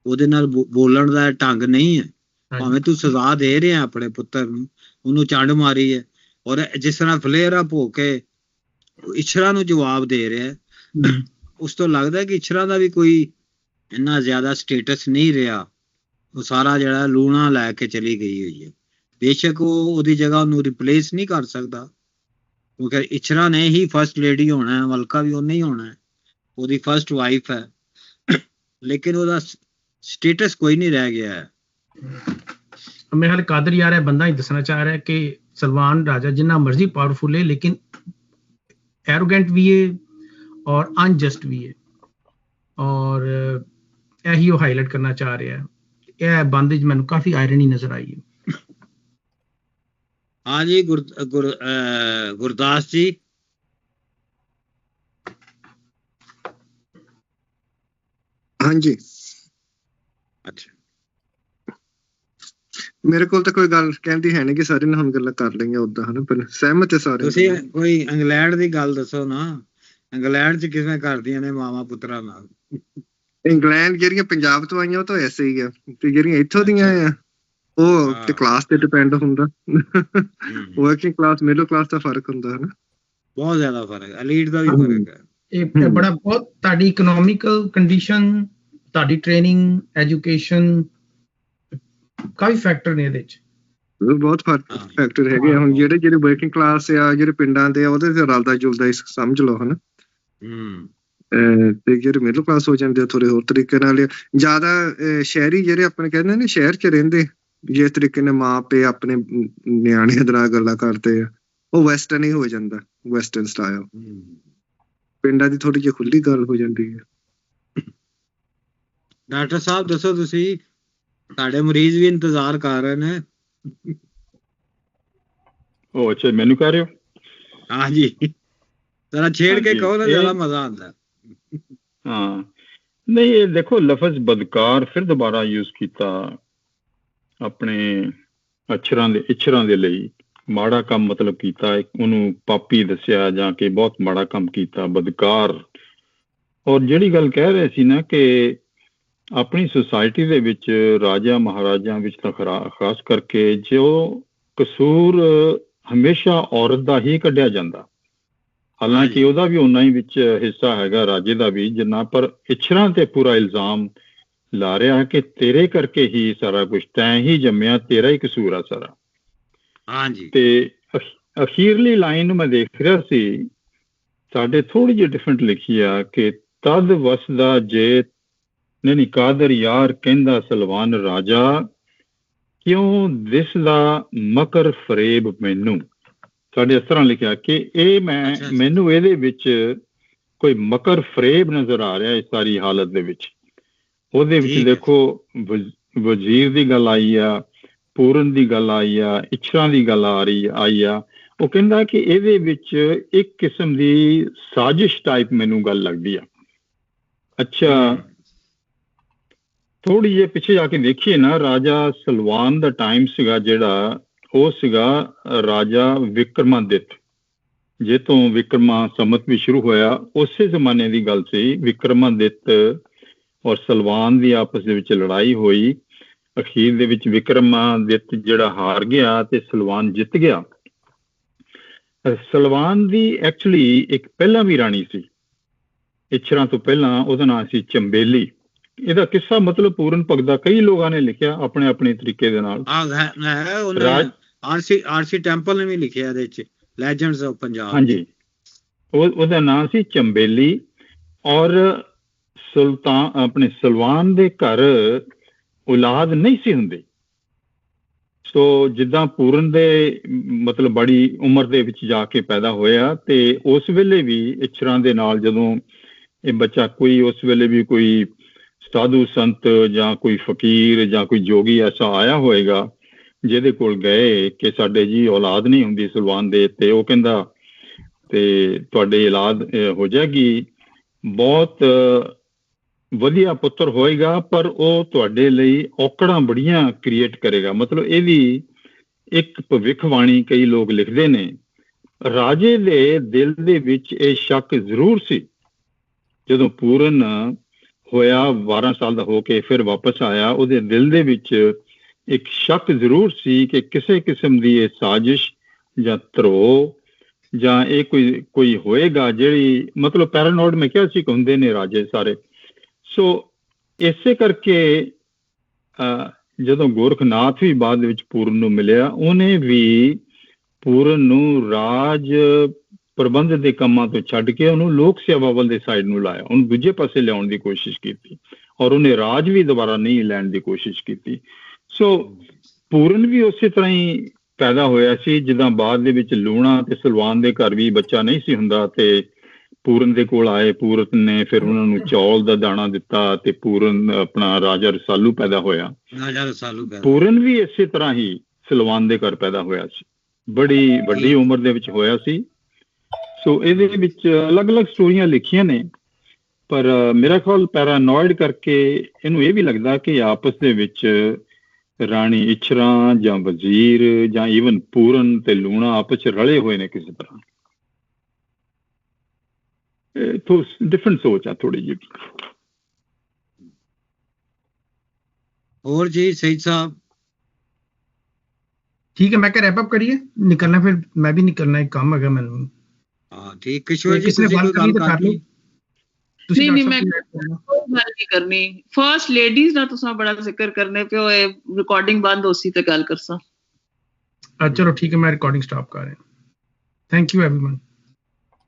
ਉਹਦੇ ਨਾਲ ਬੋਲਣ ਦਾ ਢੰਗ ਨਹੀਂ ਹੈ। ਭਾਵੇਂ ਤੂੰ ਸਜ਼ਾ ਦੇ ਰਿਹਾ ਆਪਣੇ ਪੁੱਤਰ ਨੂੰ, ਉਹਨੂੰ ਚੰਡ ਮਾਰੀ ਹੈ, ਔਰ ਜਿਸ ਤਰ੍ਹਾਂ ਫਲੇਅਰ ਅਪ ਹੋ ਕੇ ਇਸ਼ਰਾ ਨੂੰ ਜਵਾਬ ਦੇ ਰਿਹਾ, ਉਸ ਤੋਂ ਲੱਗਦਾ ਕਿ ਇਸ਼ਰਾ ਦਾ ਵੀ ਕੋਈ ਇੰਨਾ ਜ਼ਿਆਦਾ ਸਟੇਟਸ ਨਹੀਂ ਰਿਹਾ। ਉਹ ਸਾਰਾ ਜਿਹੜਾ ਲੂਣਾ ਲੈ ਕੇ ਚਲੀ ਗਈ ਹੋਈ ਹੈ। ਬੇਸ਼ੱਕ ਉਹ ਉਹਦੀ ਜਗ੍ਹਾ ਉਹਨੂੰ ਰਿਪਲੇਸ ਨਹੀਂ ਕਰ ਸਕਦਾ, ਕਿਉਂਕਿ ਇਸ਼ਰਾ ਨੇ ਹੀ ਫਸਟ ਲੇਡੀ ਹੋਣਾ ਹੈ, ਮਲਕਾ ਵੀ ਉਹਨੇ ਹੀ ਹੋਣਾ ਹੈ, ਉਹਦੀ ਫਸਟ ਵਾਈਫ ਹੈ, ਲੇਕਿਨ ਉਹਦਾ ਸਟੇਟਸ ਕੋਈ ਨਹੀਂ ਰਹਿ ਗਿਆ ਹੈ। ਮੇਰੇ ਖਿਆਲ ਕਾਦਰ ਯਾਰ ਇਹ ਬੰਦਾ ਹੀ ਦੱਸਣਾ ਚਾਹ ਰਿਹਾ ਕਿ ਸਲਮਾਨ ਰਾਜਾ ਜਿੰਨਾ ਮਰਜ਼ੀ ਪਾਵਰਫੁਲ ਹੈ, ਲੇਕਿਨ ਐਰੋਗੈਂਟ ਵੀ ਹੈ ਔਰ ਅਨਜਸਟ ਵੀ ਹੈ, ਔਰ ਇਹੀ ਉਹ ਹਾਈਲਾਈਟ ਕਰਨਾ ਚਾਹ ਰਿਹਾ। ਇਹ ਬੰਦ ਵਿੱਚ ਮੈਨੂੰ ਕਾਫੀ ਆਇਰਨੀ ਨਜ਼ਰ ਆਈ ਹੈ। हाँ जी गुरदास जी। हाँ जी। अच्छा, ਮੇਰੇ ਕੋਲ ਤਾਂ ਕੋਈ ਗੱਲ ਕਹਿੰਦੀ ਹੈ ਨਹੀਂ ਕਿ ਸਾਰੇ ਨੇ ਹੁਣ ਗੱਲਾਂ ਕਰ ਲਈਆਂ ਉਦਾਂ, ਹਨਾ, ਪਰ ਸਹਿਮਤ ਹੈ ਸਾਰੇ। ਤੁਸੀਂ ਕੋਈ ਇੰਗਲੈਂਡ ਦੀ ਗੱਲ ਦੱਸੋ ਨਾ, ਇੰਗਲੈਂਡ 'ਚ ਕਿਵੇਂ ਕਰਦੀਆਂ ਨੇ ਮਾਵਾਂ ਪੁੱਤਰਾਂ ਨਾਲ? ਇੰਗਲੈਂਡ ਜਿਹੜੀਆਂ ਪੰਜਾਬ ਤੋਂ ਆਈਆਂ ਉਹ ਤਾਂ ਐਸੇ ਹੀ ਆ, ਤੇ ਜਿਹੜੀਆਂ ਇੱਥੋਂ ਦੀਆਂ ਆ ਉਹ ਤੇ ਕਲਾਸ ਤੇ ਡਿਪੈਂਡ ਹੁੰਦਾ। ਵਰਕਿੰਗ ਕਲਾਸ ਮਿਡਲ ਕਲਾਸ ਦਾ ਫਰਕ ਹੁੰਦਾ ਹੈ ਨਾ, ਬਹੁਤ ਜ਼ਿਆਦਾ ਫਰਕ ਹੈ, ਐਲੀਟ ਦਾ ਵੀ ਫਰਕ ਹੈ। ਇਹ ਬੜਾ ਬਹੁਤ ਤੁਹਾਡੀ ਇਕਨੋਮਿਕਲ ਕੰਡੀਸ਼ਨ, ਤੁਹਾਡੀ ਟ੍ਰੇਨਿੰਗ, ਐਜੂਕੇਸ਼ਨ, ਕਾਫੀ ਫੈਕਟਰ ਨੇ ਇਹਦੇ 'ਚ, ਬਹੁਤ ਫੈਕਟਰ ਹੈਗੇ ਆ। ਹੁਣ ਜਿਹੜੇ ਵਰਕਿੰਗ ਕਲਾਸ ਆ, ਜਿਹੜੇ ਪਿੰਡਾਂ ਦੇ ਆ, ਉਹਦੇ ਤੇ ਰਲਦਾ ਜੁਲਦਾ ਸਮਝ ਲਓ, ਹਨਾ। ਤੇ ਜਿਹੜੇ ਮਿਡਲ ਕਲਾਸ ਹੋ ਜਾਂਦੇ ਆ ਥੋੜੇ ਹੋਰ ਤਰੀਕੇ ਨਾਲ, ਜ਼ਿਆਦਾ ਸ਼ਹਿਰੀ ਜਿਹੜੇ ਆਪਣੇ ਕਹਿੰਦੇ ਨੇ ਸ਼ਹਿਰ 'ਚ ਰਹਿੰਦੇ ਜਿਸ ਤਰੀਕੇ ਨਾਲ ਮਾਂ ਪਿਓ ਆਪਣੇ ਨਿਆਣਿਆਂ ਦੇ ਨਾਲ ਗੱਲਾਂ ਕਰਦੇ ਆ, ਉਹ ਵੈਸਟਰਨ ਹੀ ਹੋ ਜਾਂਦਾ, ਵੈਸਟਰਨ ਸਟਾਈਲ। ਪਿੰਡਾਂ ਦੀ ਥੋੜੀ ਜਿਹੀ ਖੁੱਲੀ ਗੱਲ ਹੋ ਜਾਂਦੀ ਹੈ। ਡਾਕਟਰ ਸਾਹਿਬ ਦੱਸੋ, ਤੁਸੀਂ ਸਾਡੇ ਮਰੀਜ਼ ਵੀ ਇੰਤਜ਼ਾਰ ਕਰ ਰਹੇ ਨੇ। ਉਹ ਅੱਛਾ, ਮੈਨੂੰ ਕਹਿ ਰਹੇ ਹੋ? ਹਾਂਜੀ, ਜ਼ਰਾ ਛੇੜ ਕੇ ਕਹੋ ਨਾ, ਜ਼ਿਆਦਾ ਮਜ਼ਾ ਆਉਂਦਾ। ਹਾਂ, ਨਹੀਂ ਇਹ ਦੇਖੋ, ਲਫ਼ਜ਼ ਬਦਕਾਰ ਫਿਰ ਦੁਬਾਰਾ ਯੂਜ਼ ਕੀਤਾ ਆਪਣੇ ਇੱਛਰਾਂ ਦੇ ਲਈ। ਮਾੜਾ ਕੰਮ ਮਤਲਬ ਕੀਤਾ, ਉਹਨੂੰ ਪਾਪੀ ਦੱਸਿਆ ਜਾਂ ਕਿ ਬਹੁਤ ਮਾੜਾ ਕੰਮ ਕੀਤਾ, ਬਦਕਾਰ। ਔਰ ਜਿਹੜੀ ਗੱਲ ਕਹਿ ਰਹੇ ਸੀ ਨਾ ਕਿ ਆਪਣੀ ਸੁਸਾਇਟੀ ਦੇ ਵਿੱਚ ਰਾਜਾ ਮਹਾਰਾਜਾ ਵਿੱਚ ਤਾਂ ਖਾਸ ਕਰਕੇ ਜੋ ਕਸੂਰ ਹਮੇਸ਼ਾ ਔਰਤ ਦਾ ਹੀ ਕੱਢਿਆ ਜਾਂਦਾ, ਹਾਲਾਂਕਿ ਉਹਦਾ ਵੀ ਓਨਾ ਹੀ ਵਿੱਚ ਹਿੱਸਾ ਹੈਗਾ ਰਾਜੇ ਦਾ ਵੀ ਜਿੰਨਾ, ਪਰ ਇੱਛਰਾਂ ਤੇ ਪੂਰਾ ਇਲਜ਼ਾਮ ਲਾ ਰਿਹਾ ਕਿ ਤੇਰੇ ਕਰਕੇ ਹੀ ਸਾਰਾ ਕੁਝ, ਤੈਂ ਹੀ ਜੰਮਿਆ, ਤੇਰਾ ਹੀ ਕਸੂਰ ਆ ਸਾਰਾ। ਹਾਂਜੀ। ਤੇ ਅਖੀਰਲੀ ਲਾਈਨ ਮੈਂ ਦੇਖ ਰਿਹਾ ਸੀ, ਸਾਡੇ ਥੋੜੀ ਜਿਹੀ ਡਿਫਰੈਂਟ ਲਿਖੀ ਆ ਕਿ ਤਦ ਵਸਦਾ ਜੇ ਨਹੀਂ ਕਾਦਰ ਯਾਰ ਕਹਿੰਦਾ ਸਲਵਾਨ ਰਾਜਾ, ਕਿਉਂ ਦਿਸਦਾ ਮਕਰ ਫਰੇਬ ਮੈਨੂੰ। ਸਾਡੇ ਇਸ ਤਰ੍ਹਾਂ ਲਿਖਿਆ ਕਿ ਇਹ ਮੈਨੂੰ ਇਹਦੇ ਵਿੱਚ ਕੋਈ ਮਕਰ ਫਰੇਬ ਨਜ਼ਰ ਆ ਰਿਹਾ ਇਸ ਸਾਰੀ ਹਾਲਤ ਦੇ ਵਿੱਚ। ਉਹਦੇ ਵਿੱਚ ਦੇਖੋ ਵਜ਼ੀਰ ਦੀ ਗੱਲ ਆਈ ਆ, ਪੂਰਨ ਦੀ ਗੱਲ ਆਈ ਆ, ਇੱਛਰਾਂ ਦੀ ਗੱਲ ਆਈ ਆ। ਉਹ ਕਹਿੰਦਾ ਕਿ ਇਹਦੇ ਵਿੱਚ ਇੱਕ ਕਿਸਮ ਦੀ ਸਾਜ਼ਿਸ਼ ਟਾਈਪ ਮੈਨੂੰ ਗੱਲ ਲੱਗਦੀ ਆ। ਅੱਛਾ, ਥੋੜੀ ਜਿਹੀ ਪਿੱਛੇ ਜਾ ਕੇ ਦੇਖੀਏ ਨਾ, ਰਾਜਾ ਸਲਵਾਨ ਦਾ ਟਾਈਮ ਸੀਗਾ ਜਿਹੜਾ, ਉਹ ਸੀਗਾ ਰਾਜਾ ਵਿਕਰਮਾਦਿੱਤ, ਜੇ ਤੋਂ ਵਿਕਰਮਾ ਸੰਮਤ ਵੀ ਸ਼ੁਰੂ ਹੋਇਆ, ਉਸੇ ਜ਼ਮਾਨੇ ਦੀ ਗੱਲ ਸੀ। ਵਿਕਰਮਾਦਿੱਤ ਔਰ ਸਲਵਾਨ ਦੀ ਆਪਸ ਦੇ ਵਿੱਚ ਲੜਾਈ ਹੋਈ, ਅਖੀਰ ਦੇ ਵਿੱਚ ਵਿਕਰਮਾਦਿੱਤ ਜਿਹੜਾ ਹਾਰ ਗਿਆ ਤੇ ਸਲਵਾਨ ਜਿੱਤ ਗਿਆ। ਸਲਵਾਨ ਦੀ ਐਕਚੁਅਲੀ ਇੱਕ ਪਹਿਲਾਂ ਵੀ ਰਾਣੀ ਸੀ ਇੱਛਰਾਂ ਤੋਂ ਪਹਿਲਾਂ, ਉਹਦਾ ਨਾਂ ਸੀ ਚੰਬੇਲੀ। ਇਹਦਾ ਕਿੱਸਾ ਮਤਲਬ ਪੂਰਨ ਭਗਦਾ ਕਈ ਲੋਕਾਂ ਨੇ ਲਿਖਿਆ ਆਪਣੇ ਆਪਣੇ ਤਰੀਕੇ ਦੇ ਨਾਲ। ਆਰਸੀ ਟੈਂਪਲ ਨੇ ਵੀ ਲਿਖਿਆ ਇਹਦੇ ਵਿੱਚ, ਲੈਜੈਂਡਸ ਆਫ ਪੰਜਾਬ। ਹਾਂਜੀ, ਉਹਦਾ ਨਾਂ ਸੀ ਚੰਬੇਲੀ। ਔਰ ਸੁਲਤਾਨ ਆਪਣੇ ਸਲਵਾਨ ਦੇ ਘਰ ਔਲਾਦ ਨਹੀਂ ਸੀ ਹੁੰਦੀ। ਸੋ ਜਿੱਦਾਂ ਪੂਰਨ ਦੇ ਮਤਲਬ ਬੜੀ ਉਮਰ ਦੇ ਵਿੱਚ ਜਾ ਕੇ ਪੈਦਾ ਹੋਇਆ, ਤੇ ਉਸ ਵੇਲੇ ਵੀ ਇੱਛਰਾਂ ਦੇ ਨਾਲ ਜਦੋਂ ਇਹ ਬੱਚਾ, ਕੋਈ ਉਸ ਵੇਲੇ ਵੀ ਕੋਈ ਸਾਧੂ ਸੰਤ ਜਾਂ ਕੋਈ ਫਕੀਰ ਜਾਂ ਕੋਈ ਜੋਗੀ ਐਸਾ ਆਇਆ ਹੋਏਗਾ ਜਿਹਦੇ ਕੋਲ ਗਏ ਕਿ ਸਾਡੇ ਜੀ ਔਲਾਦ ਨਹੀਂ ਹੁੰਦੀ ਸਲਵਾਨ ਦੇ, ਤੇ ਉਹ ਕਹਿੰਦਾ ਤੇ ਤੁਹਾਡੇ ਔਲਾਦ ਹੋ ਜਾਏਗੀ, ਬਹੁਤ ਵਧੀਆ ਪੁੱਤਰ ਹੋਏਗਾ, ਪਰ ਉਹ ਤੁਹਾਡੇ ਲਈ ਔਕੜਾਂ ਬੜੀਆਂ ਕ੍ਰੀਏਟ ਕਰੇਗਾ। ਮਤਲਬ ਇਹਦੀ ਇੱਕ ਭਵਿੱਖਬਾਣੀ ਕਈ ਲੋਕ ਲਿਖਦੇ ਨੇ। ਰਾਜੇ ਦੇ ਦਿਲ ਦੇ ਵਿੱਚ ਇਹ ਸ਼ੱਕ ਜ਼ਰੂਰ ਸੀ ਜਦੋਂ ਪੂਰਨ ਹੋਇਆ, 12 ਸਾਲ ਦਾ ਹੋ ਕੇ ਫਿਰ ਵਾਪਸ ਆਇਆ, ਉਹਦੇ ਦਿਲ ਦੇ ਵਿੱਚ ਇੱਕ ਸ਼ੱਕ ਜ਼ਰੂਰ ਸੀ ਕਿ ਕਿਸੇ ਕਿਸਮ ਦੀ ਇਹ ਸਾਜ਼ਿਸ਼ ਜਾਂ ਧਰੋ ਜਾਂ ਇਹ ਕੋਈ ਹੋਏਗਾ ਜਿਹੜੀ ਮਤਲਬ ਪੈਰਾਨੋਇਡ ਮੈਂ ਕਿਹਾ ਸੀ ਹੁੰਦੇ ਨੇ ਰਾਜੇ ਸਾਰੇ। ਸੋ ਇਸੇ ਕਰਕੇ ਜਦੋਂ ਗੋਰਖਨਾਥ ਵੀ ਬਾਅਦ ਵਿੱਚ ਪੂਰਨ ਨੂੰ ਮਿਲਿਆ, ਉਹਨੇ ਵੀ ਪੂਰਨ ਨੂੰ ਰਾਜ ਪ੍ਰਬੰਧ ਦੇ ਕੰਮਾਂ ਤੋਂ ਛੱਡ ਕੇ ਉਹਨੂੰ ਲੋਕ ਸੇਵਾ ਵੱਲ ਦੇ ਸਾਈਡ ਨੂੰ ਲਾਇਆ, ਉਹਨੂੰ ਦੂਜੇ ਪਾਸੇ ਲਿਆਉਣ ਦੀ ਕੋਸ਼ਿਸ਼ ਕੀਤੀ, ਔਰ ਉਹਨੇ ਰਾਜ ਵੀ ਦੁਬਾਰਾ ਨਹੀਂ ਲੈਣ ਦੀ ਕੋਸ਼ਿਸ਼ ਕੀਤੀ। ਸੋ ਪੂਰਨ ਵੀ ਉਸੇ ਤਰ੍ਹਾਂ ਹੀ ਪੈਦਾ ਹੋਇਆ ਸੀ ਜਿੱਦਾਂ ਬਾਅਦ ਦੇ ਵਿੱਚ ਲੂਣਾ ਤੇ ਸਲਵਾਨ ਦੇ ਘਰ ਵੀ ਬੱਚਾ ਨਹੀਂ ਸੀ ਹੁੰਦਾ, ਤੇ ਪੂਰਨ ਦੇ ਕੋਲ ਆਏ, ਪੂਰਨ ਨੇ ਫਿਰ ਉਹਨਾਂ ਨੂੰ ਚੌਲ ਦਾ ਦਾਣਾ ਦਿੱਤਾ ਤੇ ਪੂਰਨ ਆਪਣਾ ਰਾਜਾ ਰਸਾਲੂ ਪੈਦਾ ਹੋਇਆ। ਪੂਰਨ ਵੀ ਇਸੇ ਤਰ੍ਹਾਂ ਹੀ ਸਲਵਾਨ ਦੇ ਘਰ ਪੈਦਾ ਹੋਇਆ ਸੀ, ਬੜੀ ਵੱਡੀ ਉਮਰ ਦੇ ਵਿੱਚ ਹੋਇਆ ਸੀ। ਸੋ ਇਹਦੇ ਵਿੱਚ ਅਲੱਗ-ਅਲੱਗ ਸਟੋਰੀਆਂ ਲਿਖੀਆਂ ਨੇ, ਪਰ ਮੇਰਾ ਖਿਆਲ ਪੈਰਾਨੋਇਡ ਕਰਕੇ ਇਹਨੂੰ ਇਹ ਵੀ ਲੱਗਦਾ ਕਿ ਆਪਸ ਦੇ ਵਿੱਚ ਰਾਣੀ ਇੱਛਰਾਂ ਜਾਂ ਵਜ਼ੀਰ ਜਾਂ ਈਵਨ ਪੂਰਨ ਤੇ ਲੂਣਾ ਆਪਸ ਚ ਰਲੇ ਹੋਏ ਨੇ ਕਿਸੇ ਤਰ੍ਹਾਂ। ਡਿਫਰੈਂਟ ਸੋਚ ਆ ਥੋੜੀ ਜਿਹੀ। ਹੋਰ ਜੀ ਸਹੀਦ ਸਾਹਿਬ? ठीक है, मैं क्या रैप अप करिए, निकलना, फिर मैं भी निकलना, एक काम है मैंने। हाँ ठीक, किशोर जी किसने बात करनी तो कर लो। नहीं मैं कोई गल नहीं करनी, फर्स्ट लेडीज ना तुसा बड़ा जिक्र करने पे होए, रिकॉर्डिंग बंद होसी ते गल करसा। चलो ठीक है, मैं रिकॉर्डिंग स्टॉप कर रहा हूं। Thank you everyone.